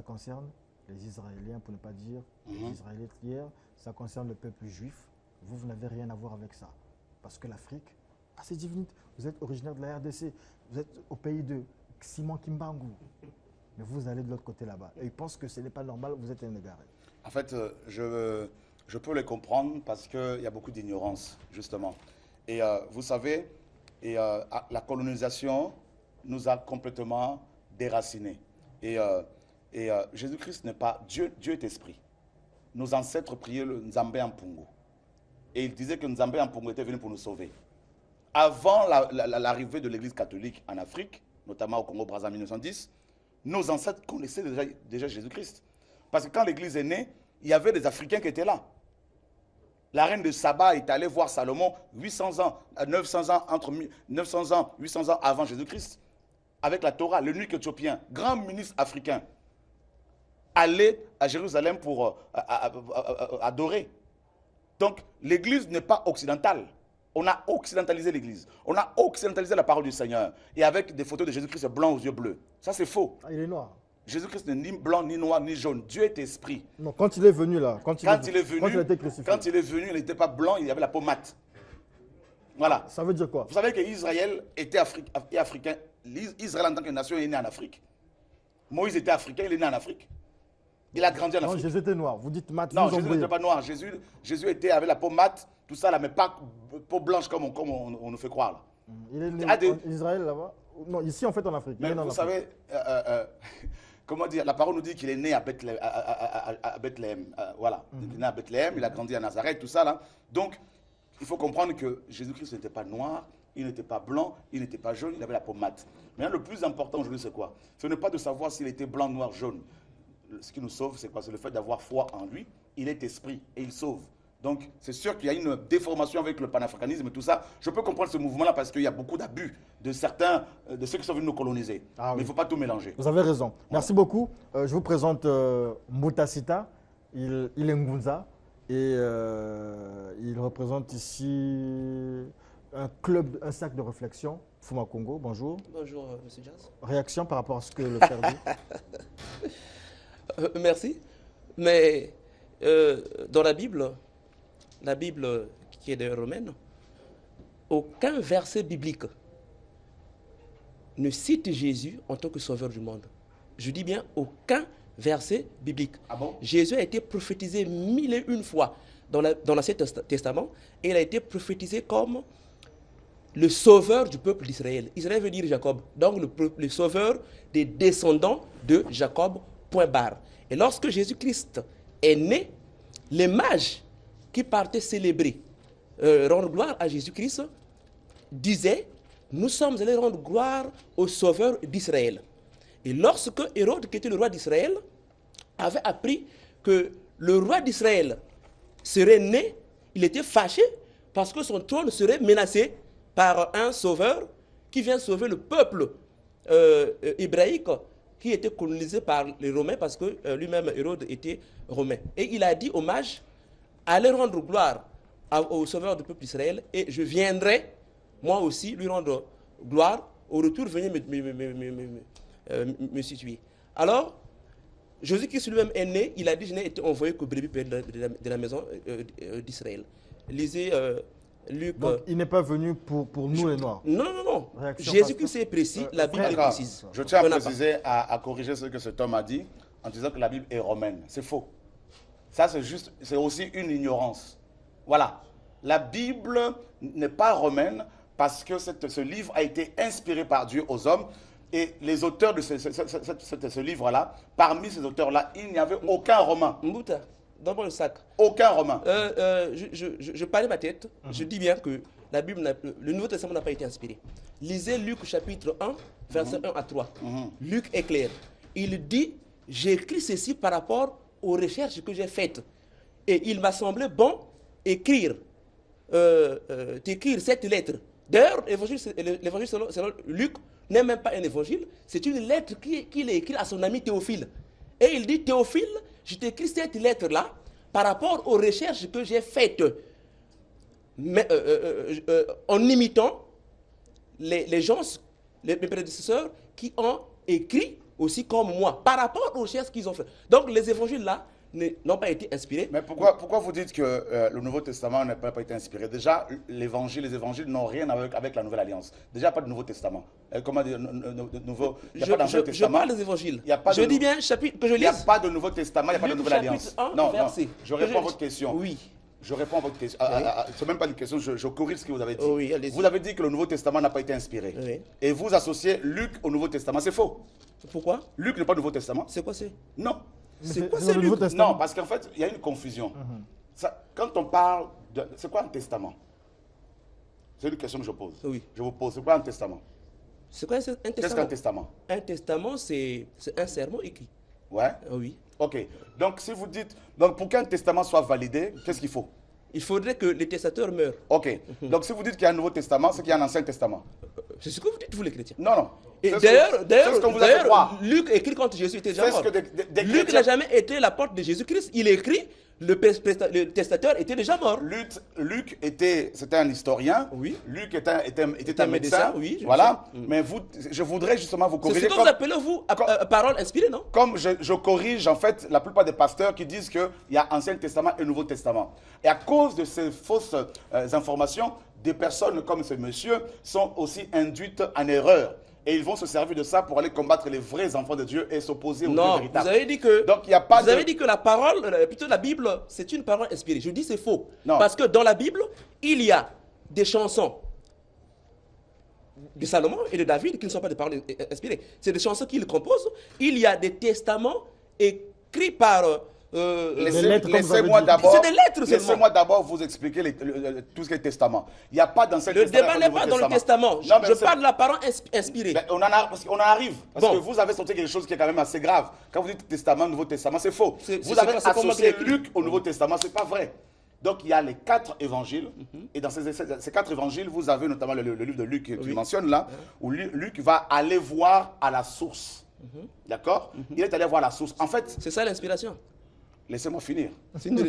concerne les Israéliens, pour ne pas dire les Israéliens hier, ça concerne le peuple juif. Vous n'avez rien à voir avec ça. Parce que l'Afrique a ses divinités. Vous êtes originaire de la RDC, vous êtes au pays de Simon Kimbangu. Mais vous allez de l'autre côté là-bas. Et ils pensent que ce n'est pas normal, vous êtes un égaré. En fait, je peux les comprendre parce qu'il y a beaucoup d'ignorance, justement. Et vous savez, la colonisation nous a complètement déracinés. Et Jésus-Christ n'est pas... Dieu est esprit. Nos ancêtres priaient le Nzambé Ampungu. Et ils disaient que Nzambé Ampungu était venu pour nous sauver. Avant l'arrivée de l'Église catholique en Afrique, notamment au Congo-Brazzaville en 1910, nos ancêtres connaissaient déjà Jésus-Christ. Parce que quand l'Église est née, il y avait des Africains qui étaient là. La reine de Saba est allée voir Salomon 800 ans, 900 ans, entre 900 ans, 800 ans avant Jésus-Christ, avec la Torah, l'eunuque éthiopien, grand ministre africain, allait à Jérusalem pour adorer. Donc, l'église n'est pas occidentale. On a occidentalisé l'église. On a occidentalisé la parole du Seigneur. Et avec des photos de Jésus-Christ blanc aux yeux bleus. Ça, c'est faux. Ah, il est noir. Jésus-Christ n'est ni blanc, ni noir, ni jaune. Dieu est esprit. Non, quand il est venu là, quand il Quand a été crucifié. quand il est venu, il n'était pas blanc, il avait la peau mate. Voilà. Ça veut dire quoi? Vous savez qu'Israël était africain. Israël en tant que nation est né en Afrique. Moïse était africain, il est né en Afrique. Il a grandi en Non, Afrique. Jésus était noir. Vous dites mat. Non, vous Jésus embrouillez. n'était pas noir. Jésus était avec la peau mate, tout ça là, mais pas peau blanche comme on nous fait croire là. Il est né Ah, en Israël là-bas. Non, ici en fait en Afrique. Il Mais est né en vous Afrique. savez, comment dire, la parole nous dit qu'il est né à Bethléem. Voilà, il est né à Bethléem, il a grandi à Nazareth, tout ça là. Donc, il faut comprendre que Jésus-Christ n'était pas noir, il n'était pas blanc, il n'était pas jaune, il avait la peau mate. Mais le plus important aujourd'hui, c'est quoi? Ce n'est pas de savoir s'il était blanc, noir, jaune. Ce qui nous sauve, c'est quoi? C'est le fait d'avoir foi en lui. Il est esprit et il sauve. Donc, c'est sûr qu'il y a une déformation avec le panafricanisme et tout ça. Je peux comprendre ce mouvement-là parce qu'il y a beaucoup d'abus de certains, de ceux qui sont venus nous coloniser. Ah, Mais oui. il ne faut pas tout mélanger. Vous avez raison. Merci beaucoup. Je vous présente Mutasita. Il est Ngunza et il représente ici un club, un sac de réflexion. Fuma Congo, bonjour. Bonjour, Monsieur Jazz. Réaction par rapport à ce que le frère dit. Merci. Mais dans la Bible qui est de romaine, aucun verset biblique ne cite Jésus en tant que sauveur du monde. Je dis bien aucun verset biblique. Ah bon? Jésus a été prophétisé 1001 fois dans l'Ancien Testament et il a été prophétisé comme le sauveur du peuple d'Israël. Israël veut dire Jacob. Donc le sauveur des descendants de Jacob, point barre. Et lorsque Jésus-Christ est né, les mages qui partaient célébrer, rendre gloire à Jésus-Christ, disaient, nous sommes allés rendre gloire au sauveur d'Israël. Et lorsque Hérode, qui était le roi d'Israël, avait appris que le roi d'Israël serait né, il était fâché parce que son trône serait menacé par un sauveur qui vient sauver le peuple hébraïque qui était colonisé par les Romains parce que lui-même, Hérode, était romain. Et il a dit aux mages, allez rendre gloire au sauveur du peuple d'Israël et je viendrai, moi aussi, lui rendre gloire. Au retour, venez me situer. Alors, Jésus-Christ lui-même est né, il a dit, je n'ai été envoyé que brebis de la maison d'Israël. Lisez Luc. Donc, il n'est pas venu pour nous les Noirs. Non, non, non. Réaction Jésus-Christ est précis, la Bible est D'accord. précise. Je tiens à On n'a pas. préciser, à corriger ce que cet homme a dit, en disant que la Bible est romaine. C'est faux. Ça, c'est aussi une ignorance. Voilà. La Bible n'est pas romaine parce que ce livre a été inspiré par Dieu aux hommes. Et les auteurs de ce livre-là, parmi ces auteurs-là, il n'y avait aucun romain. Mbouta, donne-moi le sac. Aucun romain. Je parlais ma tête, je dis bien que la Bible, le Nouveau Testament n'a pas été inspiré. Lisez Luc chapitre 1, verset 1 à 3. Luc est clair. Il dit, j'ai écrit ceci par rapport aux recherches que j'ai faites. Et il m'a semblé bon écrire, t'écrire cette lettre. D'ailleurs, l'évangile selon Luc n'est même pas un évangile, c'est une lettre qu'il a écrite à son ami Théophile. Et il dit, Théophile, je t'écris cette lettre-là par rapport aux recherches que j'ai faites, mais, en imitant les gens, mes prédécesseurs qui ont écrit aussi comme moi, par rapport aux recherches qu'ils ont faites. Donc les évangiles-là n'ont pas été inspirés. Mais pourquoi vous dites que le Nouveau Testament n'a pas été inspiré? Déjà, les évangiles n'ont rien avec la Nouvelle Alliance. Déjà, pas de Nouveau Testament. Comment dire, nouveau, il n'y a pas d'Ancien Je Testament. parle des évangiles. Il y a pas Je de dis bien chapitre que je Il n'y a lise. pas de Nouveau Testament, il n'y a pas de Luc Nouvelle Alliance. chapitre 1, Non, verset. je réponds à votre question. Oui. Je réponds à votre question. Ce n'est même pas une question, je corrige ce que vous avez dit. Oui, allez-y. Vous avez dit que le Nouveau Testament n'a pas été inspiré. Oui. Et vous associez Luc au Nouveau Testament. C'est faux. Pourquoi? Luc n'est pas le Nouveau Testament. C'est quoi c'est? Non. C'est quoi dans c'est le Nouveau Luc? Testament. Non, parce qu'en fait, il y a une confusion. Quand on parle de... C'est quoi un testament? C'est une question que je pose. Oui. Je vous pose, c'est quoi un testament? C'est quoi un Qu'est-ce testament? qu'un testament? Un testament, c'est un serment écrit. Ouais. Oui. Ok. Donc, si vous dites... Donc, pour qu'un testament soit validé, qu'est-ce qu'il faut? il faudrait que les testateurs meurent. Ok. Donc si vous dites qu'il y a un Nouveau Testament, c'est qu'il y a un Ancien Testament. C'est ce que vous dites, vous les chrétiens. Non, non. Et C'est d'ailleurs, ce qu'on vous a fait croire. Luc écrit quand Jésus était déjà C'est ce mort. que des Luc chrétiens- n'a jamais été la porte de Jésus-Christ. Il écrit, le testateur était déjà mort. Luc c'était un historien. Oui. Luc était un un médecin. médecin, oui, je Voilà. sais. Mais je voudrais justement vous C'est ce corriger. que vous appelez, vous, parole inspirée, non? Comme je corrige en fait la plupart des pasteurs qui disent qu'il y a Ancien Testament et Nouveau Testament. Et à cause de ces fausses informations, des personnes comme ce monsieur sont aussi induites en erreur. Et ils vont se servir de ça pour aller combattre les vrais enfants de Dieu et s'opposer aux Dieu Non, véritables. vous avez dit que, Donc, il y a pas vous avez dit que la parole, plutôt la Bible, c'est une parole inspirée. Je dis c'est faux. Non. Parce que dans la Bible, il y a des chansons de Salomon et de David qui ne sont pas des paroles inspirées. C'est des chansons qu'il compose. Il y a des testaments écrits par... Laissez-moi d'abord, C'est des lettres seulement. laissez-moi d'abord vous expliquer tout ce qui est testament. Il n'y a pas d'Ancien Le Testament. débat n'est pas dans le testament. Non, mais Je c'est- parle de la parole inspirée. Ben, parce qu'on en arrive. Parce Bon. que vous avez sorti quelque chose qui est quand même assez grave. Quand vous dites Testament, Nouveau Testament, c'est faux. C'est Vous pas- avez c'est pas moi qui associé l'ai écrit. Luc au Nouveau Testament, c'est pas vrai. Donc il y a les 4 évangiles. Et dans ces 4 évangiles, vous avez notamment le livre de Luc que tu mentionnes là, où Luc va aller voir à la source. D'accord. Il est allé voir la source. En fait, C'est ça l'inspiration. laissez-moi finir. C'est une Et,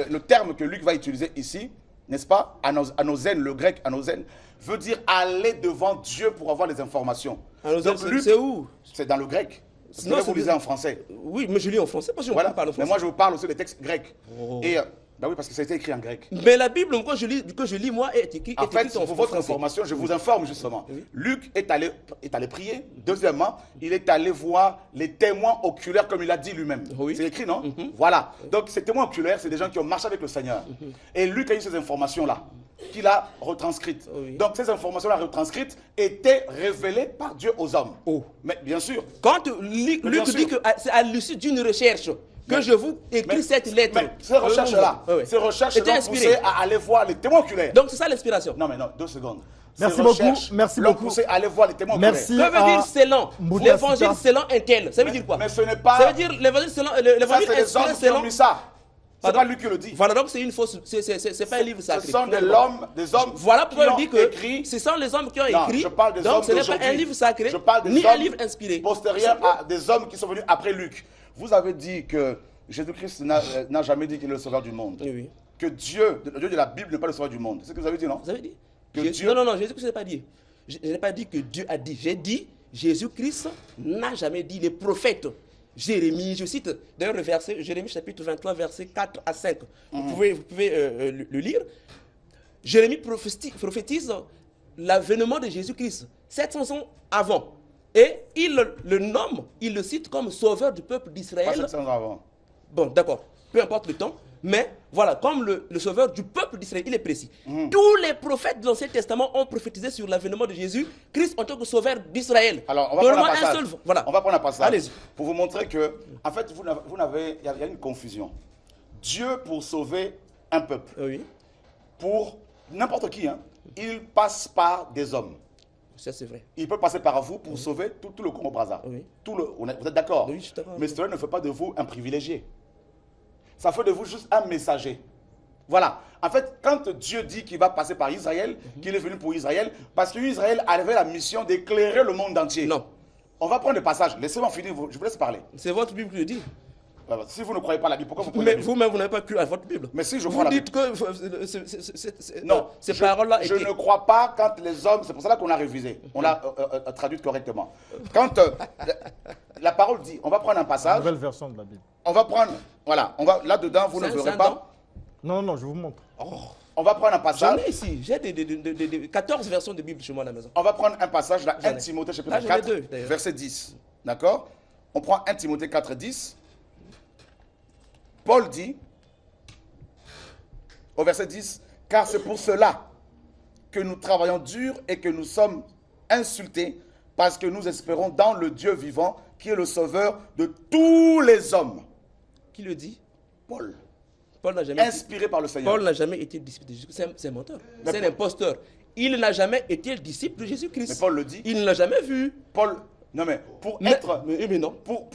le terme que Luc va utiliser ici, n'est-ce pas, anozen, le grec anozen, veut dire aller devant Dieu pour avoir les informations. Anozen, Donc, Luc, c'est où? c'est dans le grec. Parce que Non, là, vous c'est- lisez en français. Oui, mais je lis en français parce que je Voilà. parle en Mais français. moi, je vous parle aussi des textes grecs. Oh. Et, bah oui, parce que ça a été écrit en grec. Mais la Bible, quand je lis moi, est écrite En fait, en pour votre français. information, je vous informe justement. Luc est allé prier. Deuxièmement, il est allé voir les témoins oculaires comme il a dit lui-même. Oui. C'est écrit, non? Voilà. Donc, ces témoins oculaires, c'est des gens qui ont marché avec le Seigneur. Et Luc a eu ces informations-là qu'il a retranscrites. Oui. Donc, ces informations-là retranscrites étaient révélées par Dieu aux hommes. Oh. Mais bien sûr. Quand Luc bien dit sûr. que c'est à l'issue d'une recherche que Mais- je vous écris cette lettre. Mais ces recherches-là, ces recherches étaient l'ont inspirées. poussé à aller voir les témoins oculaires. Donc c'est ça l'inspiration. Non, mais non, 2 secondes. Merci Ces beaucoup, recherches merci l'ont beaucoup. poussé à aller voir les témoins Merci. oculaires. Que veut dire selon Mbouta l'évangile Sita. selon un tel? Ça veut dire quoi? Mais ce n'est pas. Ça veut dire l'évangile selon Ça, l'évangile c'est les inspiré hommes qui ont selon. mis ça. C'est Pardon? pas lui qui le dit. Voilà, donc c'est une fausse. C'est pas un livre sacré. Ce sont des hommes Voilà pourquoi qui je ont dis que écrit. ce sont les hommes qui ont Non, écrit. je parle des donc hommes ce n'est pas un d'aujourd'hui. livre sacré, Je parle des ni un hommes livre inspiré. Postérieurs à des hommes qui sont venus après Luc. Vous avez dit que Jésus-Christ n'a jamais dit qu'il est le sauveur du monde. Oui, oui. Que Dieu, le Dieu de la Bible n'est pas le sauveur du monde. C'est ce que vous avez dit, non? Vous avez dit Que Dieu- Non, Jésus-Christ n'a pas dit. Je n'ai pas dit que Dieu a dit. J'ai dit Jésus-Christ n'a jamais dit. Les prophètes, Jérémie, je cite d'ailleurs le verset, Jérémie chapitre 23, verset 4 à 5. Vous pouvez le lire. Jérémie prophétise l'avènement de Jésus-Christ 700 ans avant. Et il le nomme, il le cite comme sauveur du peuple Pas d'Israël. 700 ans avant. Bon, d'accord, peu importe le temps, mais voilà, comme le sauveur du peuple d'Israël, il est précis. Tous les prophètes de l'Ancien Testament ont prophétisé sur l'avènement de Jésus, Christ en tant que sauveur d'Israël. Alors, on va prendre un Donnez-moi passage. voilà. On va prendre un passage. Allez-y. Pour vous montrer que, en fait, il y a une confusion. Dieu, pour sauver un peuple, Oui, pour n'importe qui, hein, il passe par des hommes. ça c'est vrai. Il peut passer par vous pour sauver tout le Congo-Brazza. Oui. Vous êtes d'accord? Oui, je suis d'accord. Mais cela ne fait pas de vous un privilégié. Ça fait de vous juste un messager. Voilà. En fait, quand Dieu dit qu'il va passer par Israël, qu'il est venu pour Israël, parce qu'Israël avait la mission d'éclairer le monde entier. Non, On va prendre des passages. Laissez-moi finir, je vous laisse parler. c'est votre Bible qui le dit. Si vous ne croyez pas la Bible, pourquoi vous prenez Mais la Bible? vous-même, vous n'avez pas cru à votre Bible. Mais si, je crois Vous à la dites que Non, ces paroles-là je étaient... ne crois pas quand les hommes, c'est pour cela qu'on a révisé, on l'a traduit correctement. Quand la parole dit, on va prendre un La passage, nouvelle version de la Bible. on va prendre, voilà, là-dedans, vous ne C'est verrez un pas, Non, non, je vous montre. on va prendre un J'en passage, ai ici, j'ai des 14 versions de Bible chez moi à la maison. on va prendre un passage, là, J'en 1 ai. Timothée chapitre Là, j'en ai 4, deux, d'ailleurs. verset 10, d'accord? On prend 1 Timothée 4, 10, Paul dit, au verset 10, car c'est pour cela que nous travaillons dur et que nous sommes insultés, parce que nous espérons dans le Dieu vivant, qui est le sauveur de tous les hommes. Qui le dit? Paul, Paul n'a jamais, inspiré par le Seigneur. Paul n'a jamais été disciple de Jésus-Christ. C'est un menteur. C'est un imposteur. Il n'a jamais été disciple de Jésus-Christ. Mais Paul le dit. Il ne l'a jamais vu. Paul, Non, mais pour être. Mais non. Pour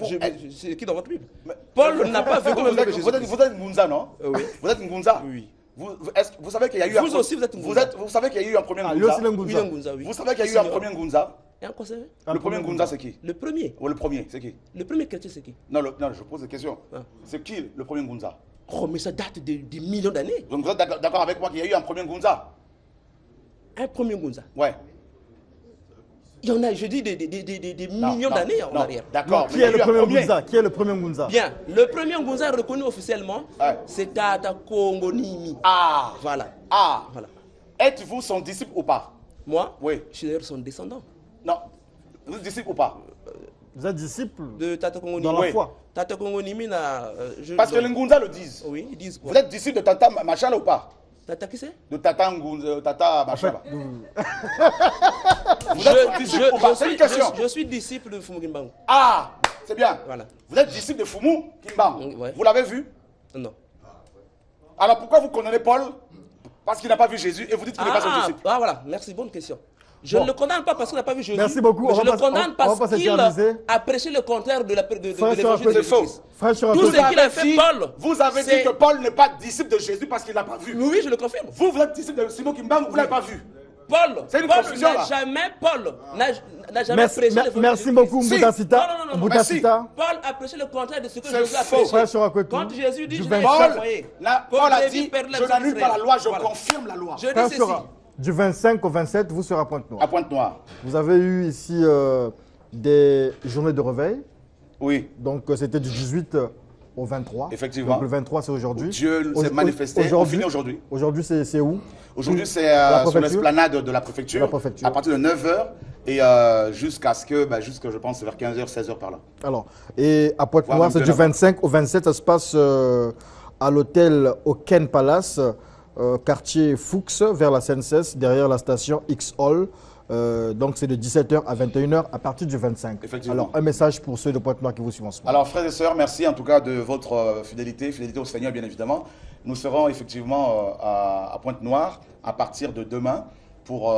C'est qui dans votre Bible? Mais- Paul n'a pas vu Vous comme êtes, vous êtes Ngunza, non? Oui. Vous êtes Ngunza? Oui. Vous savez qu'il y a eu Vous aussi, vous êtes Ngunza. Vous savez qu'il y a eu un premier Ah, lui Ngunza? aussi, le Oui, Ngunza. Ngunza, oui. Vous savez qu'il y a eu un premier Ngunza? Et encore c'est vrai? Ah, Le premier Ngunza, c'est qui? Le premier. Le premier, c'est qui? Le premier chrétien, c'est qui? Non, non, je pose des questions. Ah. C'est qui le premier Ngunza? Oh, mais ça date de millions d'années. Donc vous êtes d'accord avec moi qu'il y a eu un premier Ngunza? Un premier Ngunza. Ouais. Il y en a, je dis, des Non, millions non, d'années en non, arrière. D'accord. Qui mais il y est a le eu un premier Ngunza? Qui est le premier Ngunza? Bien, le premier Ngunza reconnu officiellement, Ouais. c'est Tata Congo Nimi. Ah! Voilà. Ah! Voilà. Êtes-vous son disciple ou pas? Moi, Oui. je suis d'ailleurs son descendant. Non. Vous êtes disciple ou pas? Vous êtes disciple De Tata Congo dans Nimi. la Oui. foi. Tata Congo Nimi, Parce que les Ngunza le disent. Oui, ils disent quoi? Vous êtes disciple de Tata machin là ou pas? Tata qui c'est? De Tata Ngunza, Tata machin là. Vous Je, êtes disciple ou pas? C'est une question. je suis disciple de Fumugimbangu. Ah! C'est bien. Voilà. Vous êtes disciple de Fumu Kimbang. Ouais. Vous l'avez vu? Non. Alors pourquoi vous condamnez Paul? Parce qu'il n'a pas vu Jésus et vous dites qu'il n'est pas son disciple. Voilà, merci, bonne question. Je Bon. ne le condamne pas parce qu'il n'a pas vu Jésus. Merci beaucoup. Mais On je va le pas- condamne on va parce pas qu'il s'éterniser. a prêché le contraire de l'évangile Frère, de sur un peu- Jésus-Christ. Frère, sur un Tout peu- ce qu'il a fait, Paul. Vous avez dit c'est- que Paul n'est pas disciple de Jésus parce qu'il n'a pas vu. Oui, je le confirme. Vous êtes disciple de Simon Kimbang, vous ne l'avez pas vu. Paul, C'est une Paul confusion, n'a là. jamais, Paul n'a jamais Merci, prêché l'évangile de merci Jésus-Christ. beaucoup, Si. Mboudassita. Non. Mboudassita. Paul a prêché le contraire de ce que C'est Jésus a faux. prêché. Frère, sur un côté. Quand Jésus dit, Du je vingt- vais Paul, envoyer. Paul a dit, je n'annule pas la loi, je Voilà. confirme la loi. Je dis Frère ceci. Chora, du 25 au 27, vous serez à Pointe-Noire. À Pointe-Noire. Vous avez eu ici des journées de réveil. Oui. Donc, c'était du 18 au 23. Effectivement. Donc, le 23, c'est aujourd'hui. Dieu s'est Au- manifesté. On Aujourd'hui, finit aujourd'hui. Aujourd'hui, c'est où? Aujourd'hui, c'est La sur préfecture. l'esplanade de la préfecture. La préfecture. À partir de 9h et jusqu'à ce que, je pense, vers 15h, 16h par là. Alors, et à Pointe-Noire, Voir un c'est peu du là-bas. 25 au 27. Ça se passe à l'hôtel au Ken Palace, quartier Fuchs, vers la SNCF, derrière la station X-Hall. Donc, c'est de 17h à 21h à partir du 25. Effectivement. Alors, un message pour ceux de Pointe-Noire qui vous suivent en ce moment. Alors, frères et sœurs, merci en tout cas de votre fidélité au Seigneur, bien évidemment. Nous serons effectivement à Pointe-Noire à partir de demain pour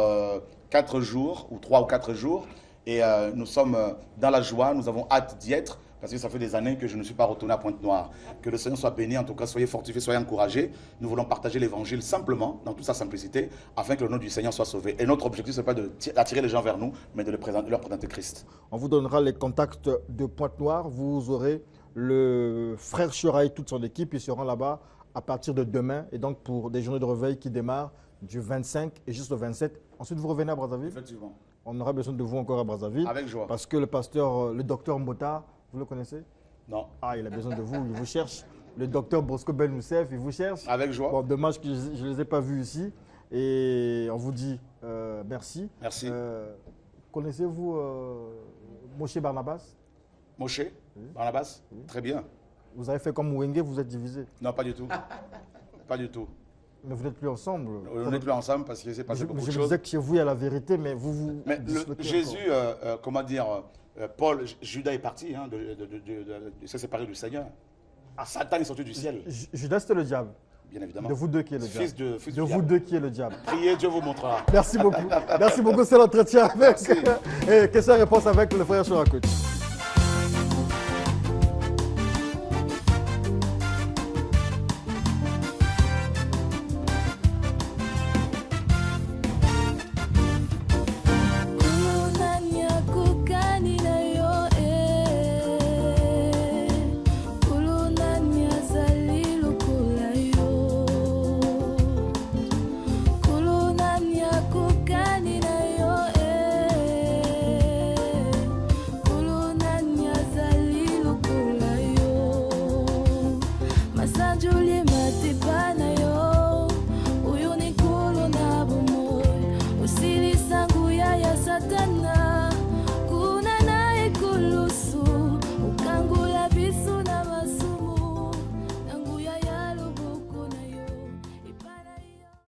4 jours, ou 3 ou 4 jours. Et nous sommes dans la joie, nous avons hâte d'y être, parce que ça fait des années que je ne suis pas retourné à Pointe-Noire. Que le Seigneur soit béni, en tout cas, soyez fortifiés, soyez encouragés. Nous voulons partager l'évangile simplement, dans toute sa simplicité, afin que le nom du Seigneur soit sauvé. Et notre objectif, ce n'est pas d'attirer les gens vers nous, mais de leur présenter Christ. On vous donnera les contacts de Pointe-Noire. Vous aurez le frère Chora et toute son équipe. Ils seront là-bas à partir de demain. Et donc, pour des journées de réveil qui démarrent du 25 et jusqu'au 27. Ensuite, vous revenez à Brazzaville. Effectivement. On aura besoin de vous encore à Brazzaville. Avec joie. Parce que le pasteur, le docteur Mbota, vous le connaissez? Non. Ah, il a besoin de vous, il vous cherche. Le docteur Bosco Ben Moussef, il vous cherche. Avec joie. Bon, dommage que je ne les ai pas vus ici. Et on vous dit merci. Merci. Connaissez-vous Moshe Barnabas? Moshe, Barnabas, très bien. Vous avez fait comme Wenge, vous êtes divisés. Non, pas du tout. Pas du tout. Mais vous n'êtes plus ensemble. On n'est plus ensemble parce qu'il s'est passé Je beaucoup de me choses. disais que chez vous, il y a la vérité, mais vous Mais disloquez Jésus, encore. comment dire, Paul, Judas est parti, hein, il s'est séparé du Seigneur. Ah, Satan est sorti du ciel, Judas, c'était le diable. bien évidemment. De vous deux qui est le diable. Fils de De vous deux qui est le diable. Priez, Dieu vous montrera. Merci beaucoup. Merci beaucoup, c'est l'entretien avec. Merci. Et question-réponse avec le frère Chorakout.